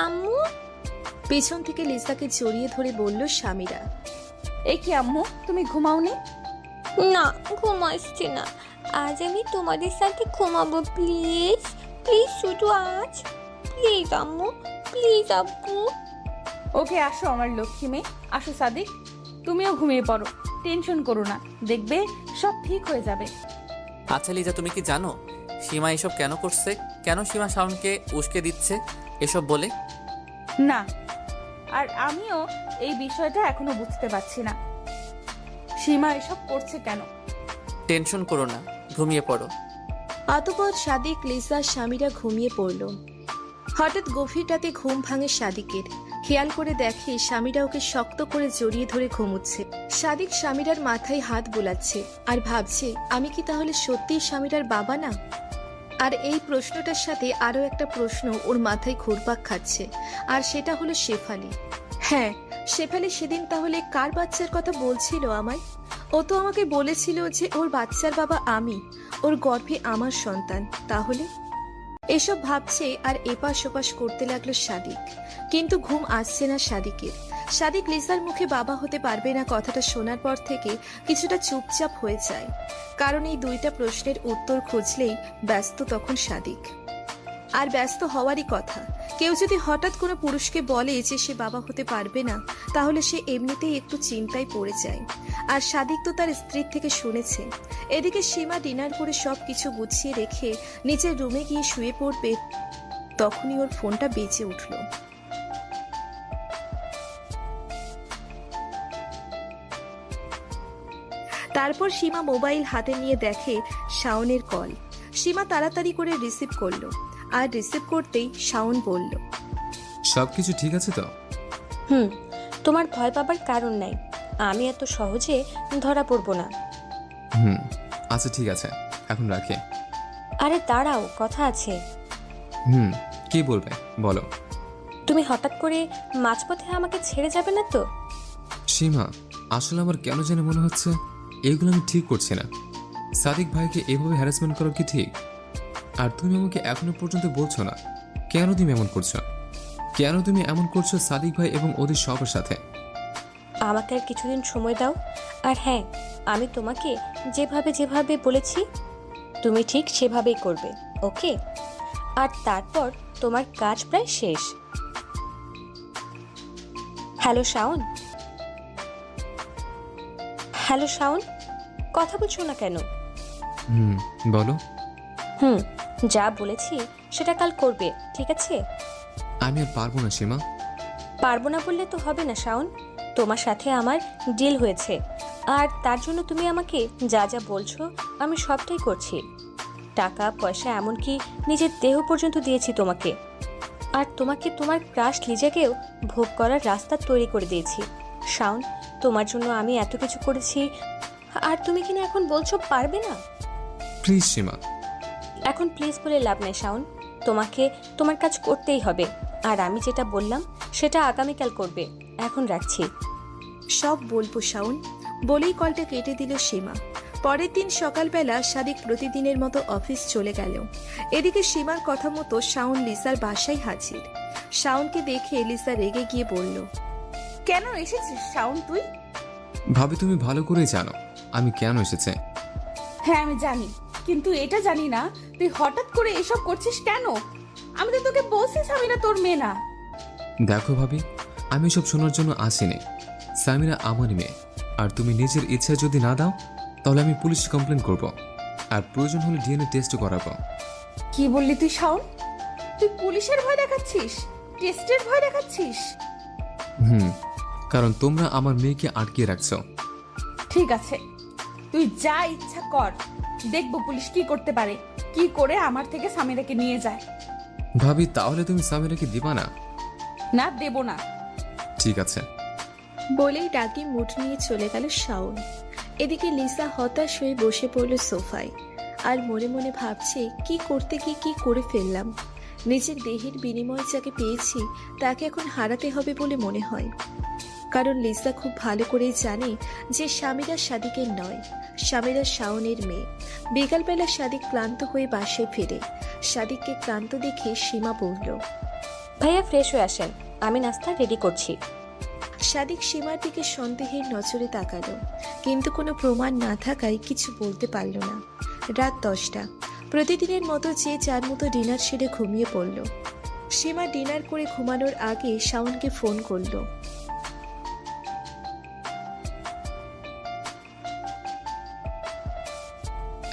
আম্মু। পেছন থেকে লিসাকে জড়িয়ে ধরে বলল সামিরা। এই কি আম্মু, তুমি ঘুমাওনি? না, ঘুম আসছে না। আজ আমি তোমাদের সাথে ঘুমাবো, প্লিজ প্লিজ, শুধু আজ। প্লিজ আম্মু, প্লিজ আব্বু। ওকে, আসো আমার লক্ষ্মী মেয়ে, আসো সাদিক, তুমিও ঘুমিয়ে পড়ো, টেনশন করো না, দেখবে সব ঠিক হয়ে যাবে। আচ্ছা লিজা, তুমি কি জানো সীমা এসব কেন করছে? কেন সীমা শাওনকে উস্কে দিচ্ছে এসব বলে? না, আর আমিও এই বিষয়টা এখনো বুঝতে পারছি না সীমা এসব করছে কেন। টেনশন করো না, ঘুমিয়ে পড়ো। অতঃপর সাদিক, লিসা, স্বামীরা ঘুমিয়ে পড়ল। হঠাৎ গভীর রাতে ঘুম ভাঙে সাদিকের। খেয়াল করে দেখে স্বামীরা ওকে শক্ত করে জড়িয়ে ধরে ঘুমুচ্ছে। সাদিক স্বামীরার মাথায় হাত বুলাচ্ছে আর ভাবছে, আমি কি তাহলে সত্যিই স্বামীরার বাবা না? আর এই প্রশ্নটার সাথে আরো একটা প্রশ্ন ওর মাথায় ঘুরপাক খাচ্ছে, আর সেটা হলো শেফালি। হ্যাঁ, শেফালি সেদিন তাহলে কার বাচ্চার কথা বলছিল আমায়? ও তো আমাকে বলেছিল যে ওর বাচ্চার বাবা আমি, ওর গর্ভে আমার সন্তান। তাহলে এসব ভাবছে আর এপাশ ওপাশ করতে লাগলো সাদিক। কিন্তু ঘুম আসছে না সাদিকের। সাদিক লিসার মুখে বাবা হতে পারবে না কথাটা শোনার পর থেকে কিছুটা চুপচাপ হয়ে যায়, কারণ এই 2টা প্রশ্নের উত্তর খুঁজলেই ব্যস্ত তখন সাদিক। আর ব্যস্ত হওয়ারই কথা। কেউ যদি হঠাৎ কোনো পুরুষকে বলে যে সে বাবা হতে পারবে না, তাহলে সে এমনিতেই একটু চিন্তায় পড়ে যায়। আর সাদিক তো তার স্ত্রীর থেকে শুনেছে। এদিকে সীমা ডিনার করে সব কিছু গুছিয়ে রেখে নিজের রুমে গিয়ে শুয়ে পড়বে, তখনই ওর ফোনটা বেজে উঠল। তারপর সীমা মোবাইল হাতে নিয়ে দেখে শাওনের কল। সীমা তাড়াতাড়ি করে রিসিভ করলো, আর রিসিভ করতেই শাওন বলল, সবকিছু ঠিক আছে তো? তোমার ভয় পাবার কারণ নাই, আমি এত সহজে ধরা পড়বো না। আচ্ছা ঠিক আছে, এখন রাখি। আরে দাঁড়াও, কথা আছে। কি বলবে বলো। তুমি হঠাৎ করে মাঝপথে আমাকে ছেড়ে যাবে না তো? সীমা, আসলে আমার কেন যেন মনে হচ্ছে এগুলো আমি ঠিক করছি না। সাদিক ভাইকে এভাবে হ্যারাসমেন্ট করা কি ঠিক? আর তুমি আমাকে এখনো পর্যন্ত বলছো না কেন তুমি এমন করছো? কেন তুমি এমন করছো সাদিক ভাই এবং ওদের সবার সাথে? আমাকে আর কিছুদিন সময় দাও। আর হ্যাঁ, আমি তোমাকে যেভাবে যেভাবে বলেছি তুমি ঠিক সেভাবেই করবে, ওকে? আর তারপর তোমার কাজ প্রায় শেষ। হ্যালো শাওন, হ্যালো শাওন, কথা বলছো না কেন? বলো। যা বলেছি সেটা কাল করবে, ঠিক আছে? আমি আর পারবো না সীমা। পারবো না বললে তো হবে না শাওন। তোমার সাথে আমার ডিল হয়েছে, আর তার জন্য তুমি আমাকে যা যা বলছো আমি সবটাই করছি। টাকা পয়সা এমনকি নিজের দেহ পর্যন্ত দিয়েছি তোমাকে। আর তোমাকে তোমার ক্রাশ লিজাকেও ভোগ করার রাস্তা তৈরি করে দিয়েছি। শাওন, তোমার জন্য আমি এত কিছু করেছি, আর তুমি কিনা এখন বলছো পারবে না? প্লিজ সীমা। এখন প্লিজ বলে লাভ নেই শাওন, তোমাকে তোমার কাজ করতেই হবে। আর আমি যেটা বললাম সেটা আগামীকাল করবে। এখন রাখছি। সব বলবো শাওন, বলেই কলটা কেটে দিল সীমা। পরের দিন সকালবেলা সাদিক প্রতিদিনের মতো অফিস চলে গেল। এদিকে সীমার কথা মতো শাওন লিসার বাসায় হাজির। শাওনকে দেখে লিসা রেগে গিয়ে বলল, কেন এসেছিস শাওন তুই? ভাবি তুমি ভালো করেই জানো আমি কেন এসেছে। হ্যাঁ আমি জানি, কিন্তু এটা জানি না তুই হঠাৎ করে এসব করছিস কেন। আমি তো তোকে বলছি সামিরা তোর মেয়ে না। দেখো ভাবি, আমি এসব শোনার জন্য আসিনি। সামিরা আমার মেয়ে, আর তুমি নিজের ইচ্ছা যদি না দাও তাহলে আমি পুলিশে কমপ্লেন করব, আর প্রয়োজন হলে ডিএনএ টেস্টও করাবো। কি বললি তুই শাওন? তুই পুলিশের ভয় দেখাচ্ছিস, টেস্টের ভয় দেখাচ্ছিস? কারণ তোমরা আমার মেয়েকে আটকিয়ে রাখছো। ঠিক আছে, তুই যা ইচ্ছা কর, দেখবো পুলিশ কি করতে পারে, কি করে আমার থেকে সামিরাকে নিয়ে যায়। ভাবি তাহলে তুমি সামিরাকে দিবা না? না, দেব না। ঠিক আছে। বলেই ডাকি মুড নিয়ে চলে গেল শাওন। এদিকে লিসা হতাশ হয়ে বসে পড়ল সোফায়, আর মনে মনে ভাবছে কি করতে গিয়ে কি করে ফেললাম। নিজের দেহের বিনিময়ে যাকে পেয়েছি তাকে এখন হারাতে হবে বলে মনে হয়। কারণ লিসা খুব ভালো করেই জানে যে সামিরা সাদিকের নয়, সামিরা শাওনের মেয়ে। বিকালবেলা সাদিক ক্লান্ত হয়ে বাসায় ফেরে। সাদিককে ক্লান্ত দেখে সীমা বলল, ভাইয়া ফ্রেশ হয়ে আসেন, আমি নাস্তা রেডি করছি। সাদিক সীমার দিকে সন্দেহের নজরে তাকালো, কিন্তু কোনো প্রমাণ না থাকায় কিছু বলতে পারল না। রাত 10টা। প্রতিদিনের মতো যে যার মতো ডিনার সেরে ঘুমিয়ে পড়ল। সীমা ডিনার করে ঘুমানোর আগে শাওনকে ফোন করলো।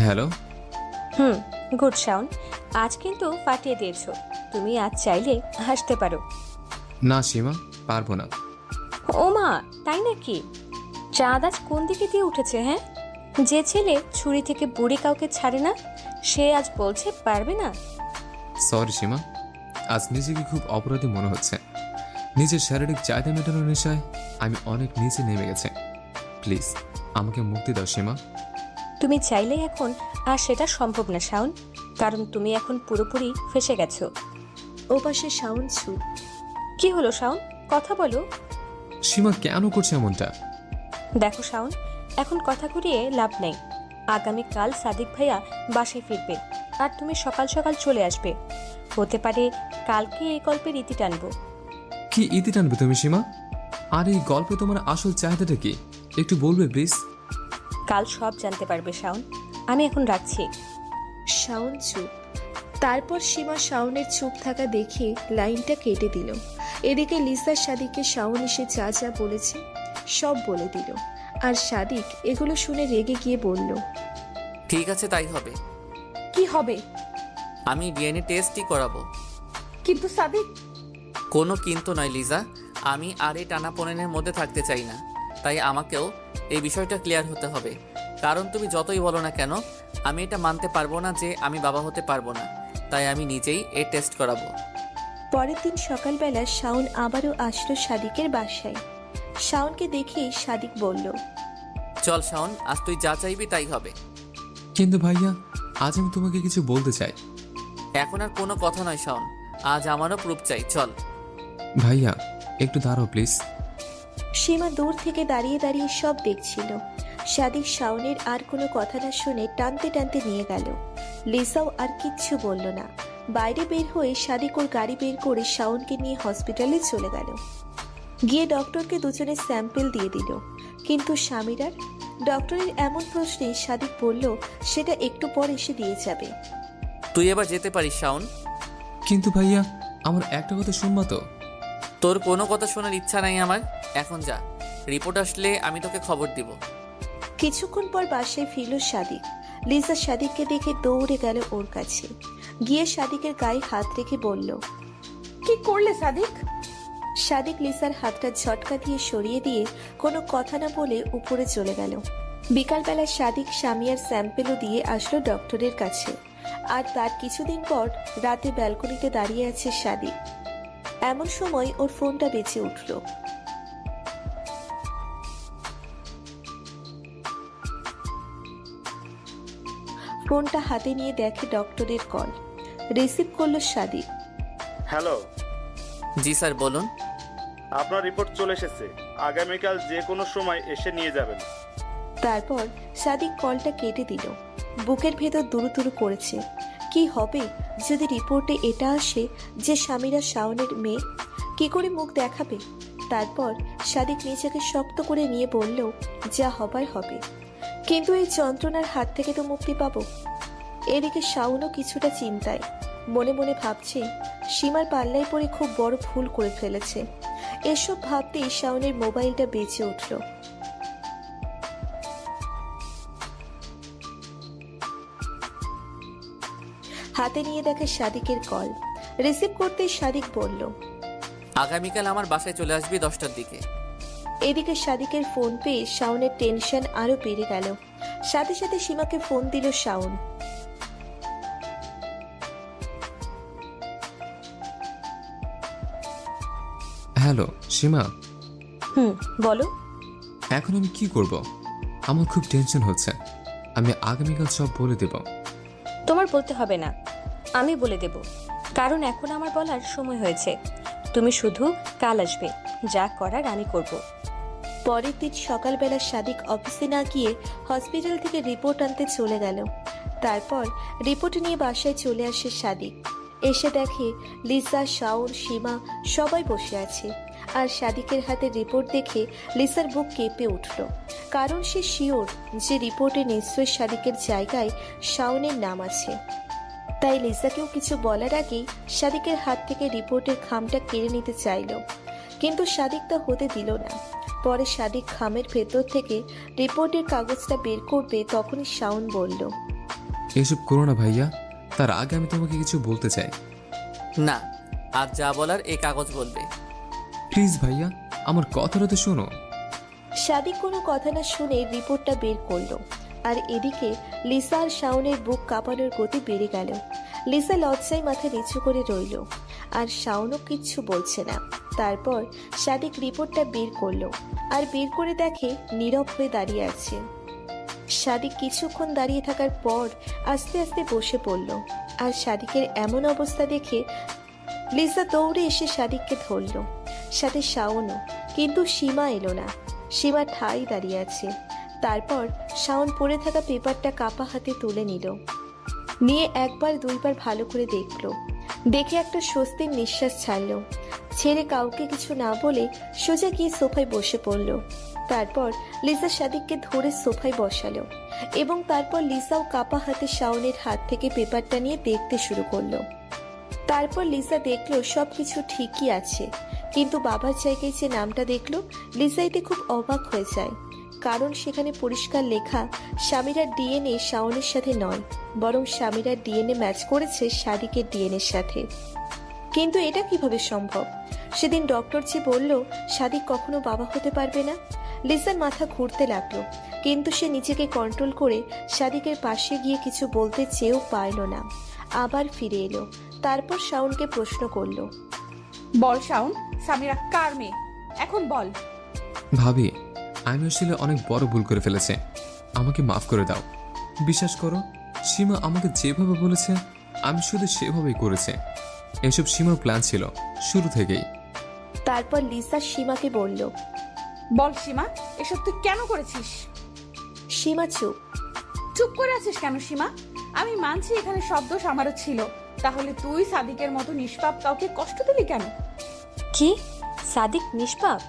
হ্যালো। গুড শাওন, আজ কিন্তু ফাটিয়ে দিয়েছো। তুমি আজ চাইলে হাসতে পারো। না সীমা, পারবো না। ও মা, তাই নাকি? চাঁদ আজ কোন দিকে দিয়ে উঠেছে? হ্যাঁ, যে ছেলে ছুরি থেকে বুড়ি কাউকে ছাড়ে না, সে আজ বলছে পারবে না। সরি সীমা, আজ নিজেকে খুব অপরাধী মনে হচ্ছে। নিজের শারীরিক চাহিদা মেটানোর নেশায় আমি অনেক নিচে নেমে গেছে। প্লিজ আমাকে মুক্তি দাও সীমা। তুমি চাইলে এখন আর সেটা সম্ভব না শাওন, কারণ তুমি এখন পুরোপুরি ফেসে গেছো। ও পাশে শাওন চুপ। কি হলো শাওন, কথা বলো। সীমা কেন করছে এমনটা? দেখো শাওন, এখন কথা ঘুরিয়ে লাভ নেই। আগামীকাল সাদিক ভাইয়া বাসায় ফিরবে, আর তুমি সকাল সকাল চলে আসবে। হতে পারে কালকে এই গল্পের ইতি টানবো। কি ইতি টানবে তুমি সীমা? আর এই গল্পে তোমার আসল চাহিদাটা কি, একটু বলবে প্লিজ? কাল সব জানতে পারবে শাওন, আমি এখন রাখছি। শাওন চুপ। তারপর সীমা শাওনের চুপ থাকা দেখে লাইনটা কেটে দিল। এদিকে লিসার সাদিককে শাওন এসে যা যা বলেছে সব বলে দিল। আর সাদিক এগুলো শুনে রেগে গিয়ে বলল, ঠিক আছে তাই হবে। কি হবে? আমি ডিএনএ টেস্টই করাবো। কিন্তু সাদিক। কোনো কিন্তু নয় লিজা, আমি আর এই টানাপোড়েনের মধ্যে থাকতে চাই না। তাই আমাকেও এই বিষয়টা ক্লিয়ার হতে হবে। কারণ তুমি যতই বলো না কেন, আমি এটা মানতে পারবো না যে আমি বাবা হতে পারবো না। তাই আমি নিজেই এই টেস্ট করাবো। পরের দিন সকালবেলা শাওন আবারও আসলো সাদিকের বাসায়। শাওনকে দেখেই সাদিক বলল, চল শাওন, আজ তুই যা চাইবি তাই হবে। কিন্তু ভাইয়া, আজ আমি তোমাকে কিছু বলতে চাই। এখন আর কোনো কথা নয় শাওন, আজ আমারও প্রুফ চাই, চল। ভাইয়া একটু দাঁড়াও প্লিজ। সীমা দূর থেকে দাঁড়িয়ে দাঁড়িয়ে সব দেখছিল। সাদিক শাওনের আর কোনো কথা না শুনে টানতে টানতে নিয়ে গেল। লিসাও আর কিচ্ছু বলল না। বাইরে বের হয়ে সাদিক ওর গাড়ি বের করে শাওনকে নিয়ে হসপিটালে চলে গেল। গিয়ে ডক্টরকে দুজনের স্যাম্পল দিয়ে দিল। কিন্তু স্বামীরার ডক্টরের এমন প্রশ্নে সাদিক বলল সেটা একটু পর এসে দিয়ে যাবে। তুই এবার যেতে পারিস শাওন। কিন্তু ভাইয়া আমার একটা কথা শুনবা তো? তোর কোনো কথা শোনার ইচ্ছা নাই আমার, এখন যা। রিপোর্ট আসলে আমি তোকে খবর দিব। কিছুক্ষণ পর বাসায় ফিরল সাদিক। লিজা সাদিককে দেখে দৌড়ে গেল ওর কাছে, গিয়ে সাদিকের গায়ে হাত রেখে বলল, কি করলে সাদিক? সাদিক লিসার হাতটা ঝটকা দিয়ে সরিয়ে দিয়ে কোনো কথা না বলে উপরে চলে গেল। বিকালবেলা সাদিক স্বামীর স্যাম্পেলও দিয়ে আসলো ডক্টরের কাছে। আর তার কিছুদিন পর রাতে ব্যালকনিতে দাঁড়িয়ে আছে সাদিক। এমন সময় ওর ফোনটা বেঁচে উঠল। ফোনটা হাতে নিয়ে দেখে ডক্টরের কল। রিসিভ করলো সাদিক। হ্যালো, জি স্যার, বলুন। আপনার রিপোর্ট চলে এসেছে, আগামীকাল যে কোনো সময় এসে নিয়ে যাবেন। তারপর সাদিক কলটা কেটে দিল। বুকের ভেতর দুরু করেছে। কি হবে যদি রিপোর্টে এটা আসে যে স্বামীরা শাওনের মেয়ে? কি করে মুখ দেখাবে? তারপর সাদিক নিজেকে শক্ত করে নিয়ে বলল, যা হবার হবে, কিন্তু এই যন্ত্রণার হাত থেকে তো মুক্তি পাবো। এদিকে শাওনও কিছুটা চিন্তায়, মনে মনে ভাবছে সীমার পাল্লায় পড়ে খুব বড় ভুল করে ফেলেছে। এসব ভাবতেই শাওনের মোবাইলটা বেঁচে উঠল। হাতে নিয়ে দেখে সাদিকের কল। রিসিভ করতেই সাদিক বলল, আগামীকাল আমার বাসায় চলে আসবি 10টার দিকে। এদিকে সাদিকের ফোন পেয়ে শাওনের টেনশন আরো বেড়ে গেল। সাথে সাথে সীমাকে ফোন দিল শাওন। হ্যালো সীমা। বলো। এখন আমি কি করব? আমার খুব টেনশন হচ্ছে। আমি আগামীকাল সব বলে দেব। তোমার বলতে হবে না, আমি বলে দেব, কারণ এখন আমার বলার সময় হয়েছে। তুমি শুধু কাল আসবে, যা করার আমি করব। পরের দিন সকালবেলা সাদিক অফিসে না গিয়ে হসপিটাল থেকে রিপোর্ট আনতে চলে গেল। তারপর রিপোর্ট নিয়ে বাসায় চলে আসে সাদিক। এসে দেখে লিসা, শাওন, সীমা সবাই বসে আছে। আর সাদিকের হাতে রিপোর্ট দেখে লিসার বুক কেঁপে উঠল, কারণ সে শিওর যে রিপোর্টে নিশ্চয়ই সাদিকের জায়গায় শাওনের নাম আছে। তাই লিসাকেও কিছু বলার আগেই সাদিকের হাত থেকে রিপোর্টের খামটা কেড়ে নিতে চাইল, কিন্তু সাদিক তা হতে দিল না। পরে সাদিক খামের ভেতর থেকে রিপোর্টের কাগজটা বের করবে, তখনই শাওন বলল, এসব করো না ভাইয়া, তার আগে আমি তোমাকে কিছু বলতে চাই। না, আজ যা বলার এই কাগজ বলবে। প্লিজ ভাইয়া, আমার কথাটা তো শোনো। সাদিক কোনো কথা না শুনে রিপোর্টটা বের করলো। আর এদিকে লিসা আর শাওনের বুক কাঁপানোর গতি বেড়ে গেল। লিসা লজ্জায় মাথা নিচু করে রইল, আর শাওনও কিচ্ছু বলছে না। তারপর সাদিক রিপোর্টটা বের করলো, আর বের করে দেখে নীরব হয়ে দাঁড়িয়ে আছে। সাদিক কিছুক্ষণ দাঁড়িয়ে থাকার পর আস্তে আস্তে বসে পড়ল। আর সাদিকের এমন অবস্থা দেখে লিসা দৌড়ে এসে সাদিককে ধরল, সাথে শাওনও। কিন্তু সীমা এলো না। সীমা ঠাই দাঁড়িয়ে আছে। তারপর শাওন পড়ে থাকা পেপারটা কাপা হাতে তুলে নিয়ে একবার দুইবার ভালো করে দেখলো। দেখে একটা স্বস্তির নিঃশ্বাস ছাড়লো। ছেড়ে কাউকে কিছু না বলে সোজা গিয়ে সোফায় বসে পড়ল। তারপর লিসা সাদিককে ধরে সোফায় বসালো, এবং তারপর লিসাও কাপা হাতে শাওনের হাত থেকে পেপারটা নিয়ে দেখতে শুরু করলো। তারপর লিসা দেখলো সবকিছু ঠিকই আছে, কিন্তু বাবার জায়গায় যে নামটা দেখলো, লিসা এতে খুব অবাক হয়ে যায়। কারণ সেখানে পরিষ্কার লেখা স্বামীরার ডিএনএ শাওনের সাথে নয়, বরং স্বামীরার ডিএনএ ম্যাচ করেছে সাদিকের ডিএনএর সাথে। কিন্তু এটা কিভাবে সম্ভব? সেদিন ডক্টর যে বলল সাদিক কখনো বাবা হতে পারবে না। লিসার মাথা ঘুরতে লাগলো, কিন্তু সে নিজেকে কন্ট্রোল করে সাদিকের পাশে গিয়ে কিছু বলতে চেয়েও পারল না। আবার ফিরে এলো। তারপর শাওনকে প্রশ্ন করলো, বল শাওন, সামিরা কার মেয়ে? এখন বল। ভাবি, আমি আসলে অনেক বড় ভুল করে ফেলেছে, আমাকে মাফ করে দাও। বিশ্বাস করো, সীমা আমাকে যেভাবে বলেছে আমি শুধু সেভাবেই করেছে। এসব সীমার প্ল্যান ছিল শুরু থেকেই। তারপর লিসা সীমাকে বলল, বল সীমা, এসব তুই কেন করেছিস? সীমা চুপ। চুপ করে আছিস কেন সীমা? আমি মানছি এখানে সব দোষ আমারও ছিল, তাহলে তুই সাদিকের মতো নিষ্পাপ কাউকে কষ্ট দিলি কেন? কি? সাদিক নিষ্পাপ?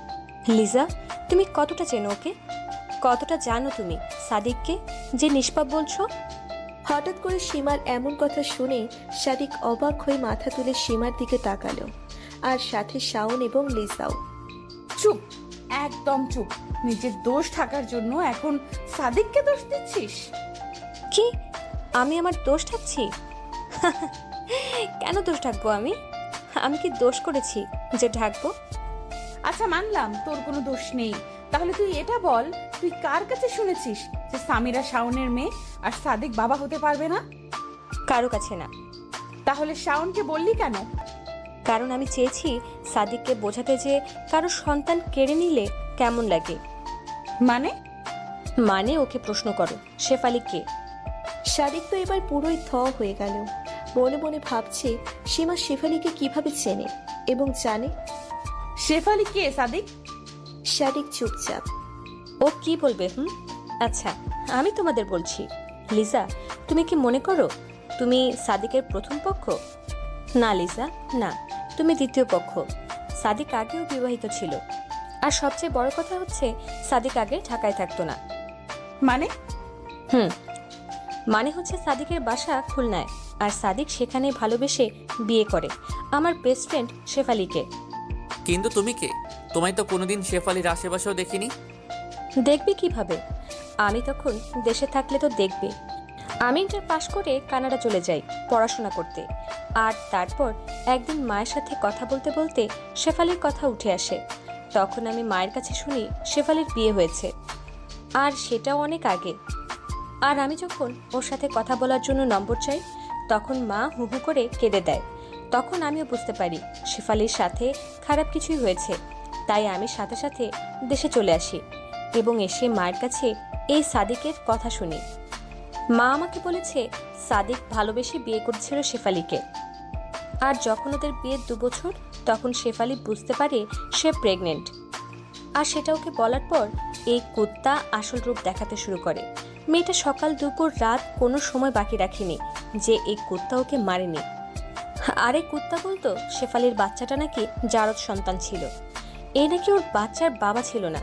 লিজা, তুমি কতটা চেনো ওকে? কতটা জানো তুমি সাদিককে যে নিষ্পাপ বলছো? হঠাৎ করে সীমার এমন কথা শুনে সাদিক অবাক হয়ে মাথা তুলে সীমার দিকে তাকালো, আর সাথে শাওন এবং লিসাও। চুপ, একদম চুপ। নিজের দোষ থাকার জন্য এখন সাদিককে দোষ দিচ্ছিস? কি? আমি আমার দোষ ঢাকছি? কেন দোষ ঢাকবো আমি? আমি কি দোষ করেছি যে ঢাকবো? আচ্ছা, মানলাম তোর কোনো দোষ নেই। তাহলে তুই এটা বল, তুই কার কাছে শুনেছিস যে সামিরা শাওনের মেয়ে আর সাদিক বাবা হতে পারবে না? কারো কাছে না। তাহলে শাওনকে বললি কেন? কারণ আমি চেয়েছি সাদিককে বোঝাতে যে কারো সন্তান কেড়ে নিলে কেমন লাগে। মানে ওকে প্রশ্ন করো, শেফালি কে? সাদিক তো এবার পুরোই হয়ে গেল। মনে মনে ভাবছে সীমা শেফালিকে কিভাবে চেনে এবং জানে। শেফালি কে সাদিক? সাদিক চুপচাপ। ও কি বলবে? আচ্ছা, আমি তোমাদের বলছি। লিজা, তুমি কি মনে করো তুমি সাদিকের প্রথম পক্ষ? না লিজা, না, তুমি দ্বিতীয় পক্ষ। সাদিক আগেও বিবাহিত ছিল, আর সবচেয়ে বড় কথা হচ্ছে সাদিক আগে ঢাকায় থাকতো না। মানে? মানে হচ্ছে সাদিকের বাসা খুলনায়, আর সাদিক সেখানে ভালোবেসে বিয়ে করে আমার বেস্ট ফ্রেন্ড শেফালিকে। কিন্তু তুমি কে? তোমায় তো কোনোদিন শেফালির আশেপাশেও দেখিনি। দেখবে কিভাবে? আমি তখন দেশে থাকলে তো দেখবে। আমি ইন্টার পাশ করে কানাডা চলে যাই পড়াশোনা করতে, আর তারপর একদিন মায়ের সাথে কথা বলতে বলতে শেফালির কথা উঠে আসে। তখন আমি মায়ের কাছে শুনি শেফালির বিয়ে হয়েছে, আর সেটাও অনেক আগে। আর আমি যখন ওর সাথে কথা বলার জন্য নম্বর চাই, তখন মা হু হু করে কেঁদে দেয়। তখন আমিও বুঝতে পারি শেফালির সাথে খারাপ কিছুই হয়েছে। তাই আমি সাথে সাথে দেশে চলে আসি এবং এসে মায়ের কাছে এই সাদিকের কথা শুনি। মা আমাকে বলেছে সাদিক ভালোবেসে বিয়ে করেছিল শেফালিকে, আর যখন ওদের বিয়ের 2 বছর, তখন শেফালি বুঝতে পারে সে প্রেগনেন্ট। আর সেটা ওকে বলার পর এই কুত্তা আসল রূপ দেখাতে শুরু করে। মেয়েটা সকাল দুপুর রাত কোনো সময় বাকি রাখেনি যে এই কুত্তা ওকে মারেনি। আর এই কুত্তা বলতো শেফালির বাচ্চাটা নাকি জারদ সন্তান ছিল, এ নাকি ওর বাচ্চার বাবা ছিল না,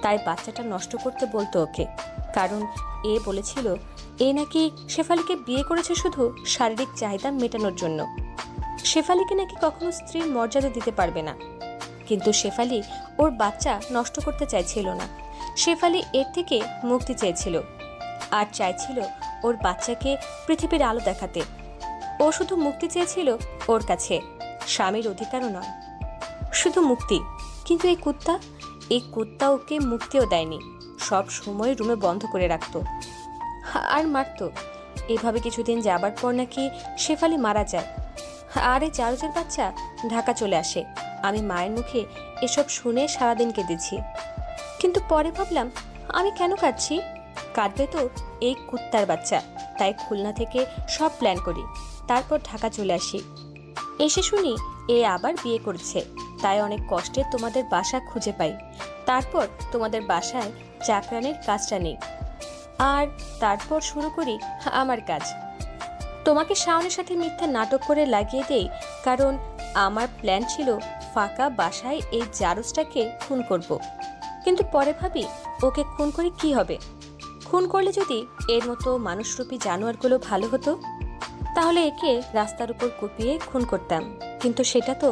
তাই বাচ্চাটা নষ্ট করতে বলতো ওকে। কারণ এ বলেছিল এ নাকি শেফালিকে বিয়ে করেছে শুধু শারীরিক চাহিদা মেটানোর জন্য। শেফালিকে নাকি কখনো স্ত্রীর মর্যাদা দিতে পারবে না। কিন্তু শেফালি ওর বাচ্চা নষ্ট করতে চাইছিল না। শেফালি এর থেকে মুক্তি চেয়েছিল, আর চাইছিল ওর বাচ্চাকে পৃথিবীর আলো দেখাতে। ও শুধু মুক্তি চেয়েছিল ওর কাছে, স্বামীর অধিকারও নয়, শুধু মুক্তি। কিন্তু এই কুত্তা ওকে মুক্তিও দেয়নি, সব সময় রুমে বন্ধ করে রাখতো আর মারতো। এভাবে কিছুদিন যাবার পর নাকি শেফালি মারা যায়, আর এই জারজের বাচ্চা ঢাকা চলে আসে। আমি মায়ের মুখে এসব শুনে সারাদিন কেঁদেছি। কিন্তু পরে ভাবলাম আমি কেন কাঁদছি? কাঁদবে তো এই কুত্তার বাচ্চা। তাই খুলনা থেকে সব প্ল্যান করি, তারপর ঢাকা চলে আসি। এসে শুনি এ আবার বিয়ে করেছে, তাই অনেক কষ্টে তোমাদের বাসা খুঁজে পাই। তারপর তোমাদের বাসায় চাকরানির কাজটা নেই, আর তারপর শুরু করি আমার কাজ। তোমাকে শাওনের সাথে মিথ্যা নাটক করে লাগিয়ে দেই, কারণ আমার প্ল্যান ছিল ফাঁকা বাসায় এই জারজটাকে খুন করব। কিন্তু পরে ভাবি ওকে খুন করে কি হবে? খুন করলে যদি এর মতো মানুষরূপী জানোয়ারগুলো ভালো হতো, তাহলে একে রাস্তার উপর কুপিয়ে খুন করতাম। কিন্তু সেটা তো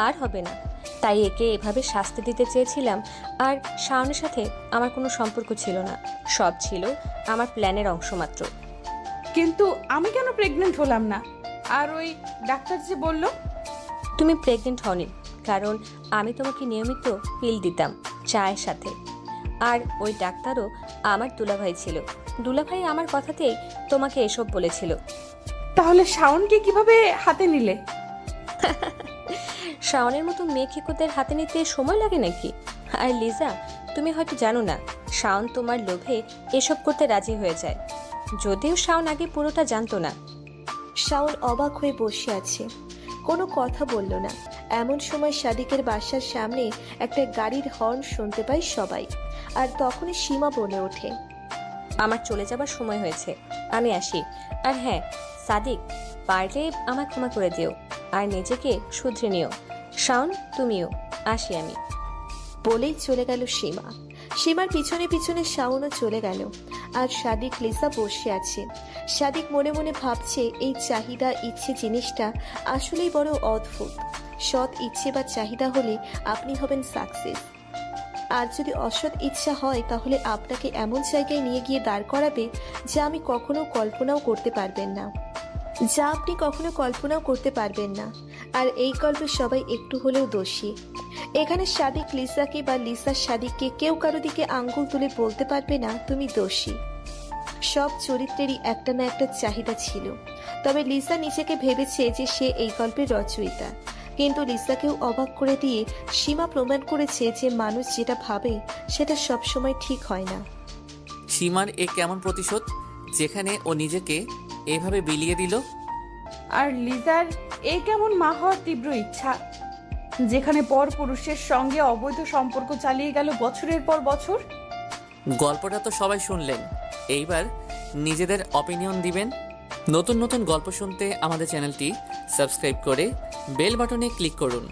আর হবে না, তাই একে এভাবে শাস্তি দিতে চেয়েছিলাম। আর শাওনের সাথে আমার কোনো সম্পর্ক ছিল না, সব ছিল আমার প্ল্যানের অংশ মাত্র। কিন্তু আমি কেন প্রেগনেন্ট হলাম না? আর ওই ডাক্তার যে বলল? তুমি প্রেগনেন্ট হওনি, কারণ আমি তোমাকে নিয়মিত পিল দিতাম চায়ের সাথে। আর ওই ডাক্তারও আমার দুলাভাই ছিল। দুলাভাই আমার কথাতেই তোমাকে এসব বলেছিল। তাহলে শাওনকে কিভাবে হাতে নিলে? শাওনের মতো মেয়ে খেকোদের হাতে নিতে সময় লাগে নাকি? আর লিজা, তুমি হয়তো জানো না, শাওন তোমার লোভে এসব করতে রাজি হয়ে যায়, যদিও শাওন আগে পুরোটা জানতো না। শাওন অবাক হয়ে বসে আছে, কোনো কথা বলল না। এমন সময় সাদিকের বাসার সামনে একটা গাড়ির হর্ন শুনতে পায় সবাই, আর তখনই সীমা বলে ওঠে, আমার চলে যাবার সময় হয়েছে, আমি আসি। আর হ্যাঁ সাদিক, পারলে আমায় ক্ষমা করে দিও আর নিজেকে শুধরে নিও। শাওন, তুমিও। আসি আমি। বলেই চলে গেল সীমা। সীমার পিছনে পিছনে শাওনও চলে গেল। আর সাদিক লিসা বসে আছে। সাদিক মনে মনে ভাবছে এই চাহিদা ইচ্ছে জিনিসটা আসলেই বড় অদ্ভুত। সৎ ইচ্ছে বা চাহিদা হলে আপনি হবেন সাকসেস, আর যদি অসৎ ইচ্ছা হয় তাহলে আপনাকে এমন জায়গায় নিয়ে গিয়ে দাঁড় করাবে যা আপনি কখনো কল্পনাও করতে পারবেন না। আর এই গল্পে সবাই একটু হলেও দোষী। এখানে সাদিক লিসাকে বা লিসা সাদিককে কেউ কারো দিকে আঙ্গুল তুলে বলতে পারবে না তুমি দোষী। সব চরিত্রেরই একটা না একটা চাহিদা ছিল। তবে লিসা নিজেকে ভেবেছে যে সে এই গল্পের রচয়িতা, কিন্তু লিসাকেও অবাক করে দিয়ে সীমা প্রমাণ করেছে যে মানুষ যেটা ভাবে সেটা সবসময় ঠিক হয় না। সীমার এ কেমন প্রতিশোধ, যেখানে ও নিজেকে এভাবে বিলিয়ে দিল? আর লিজার এই কেমন মা হওয়ার তীব্র ইচ্ছা, যেখানে পর পুরুষের সঙ্গে অবৈধ সম্পর্ক চালিয়ে গেল বছরের পর বছর। গল্পটা তো সবাই শুনলেন, এইবার নিজেদের অপিনিয়ন দিবেন। নতুন নতুন গল্প শুনতে আমাদের চ্যানেলটি সাবস্ক্রাইব করে বেল বাটনে ক্লিক করুন।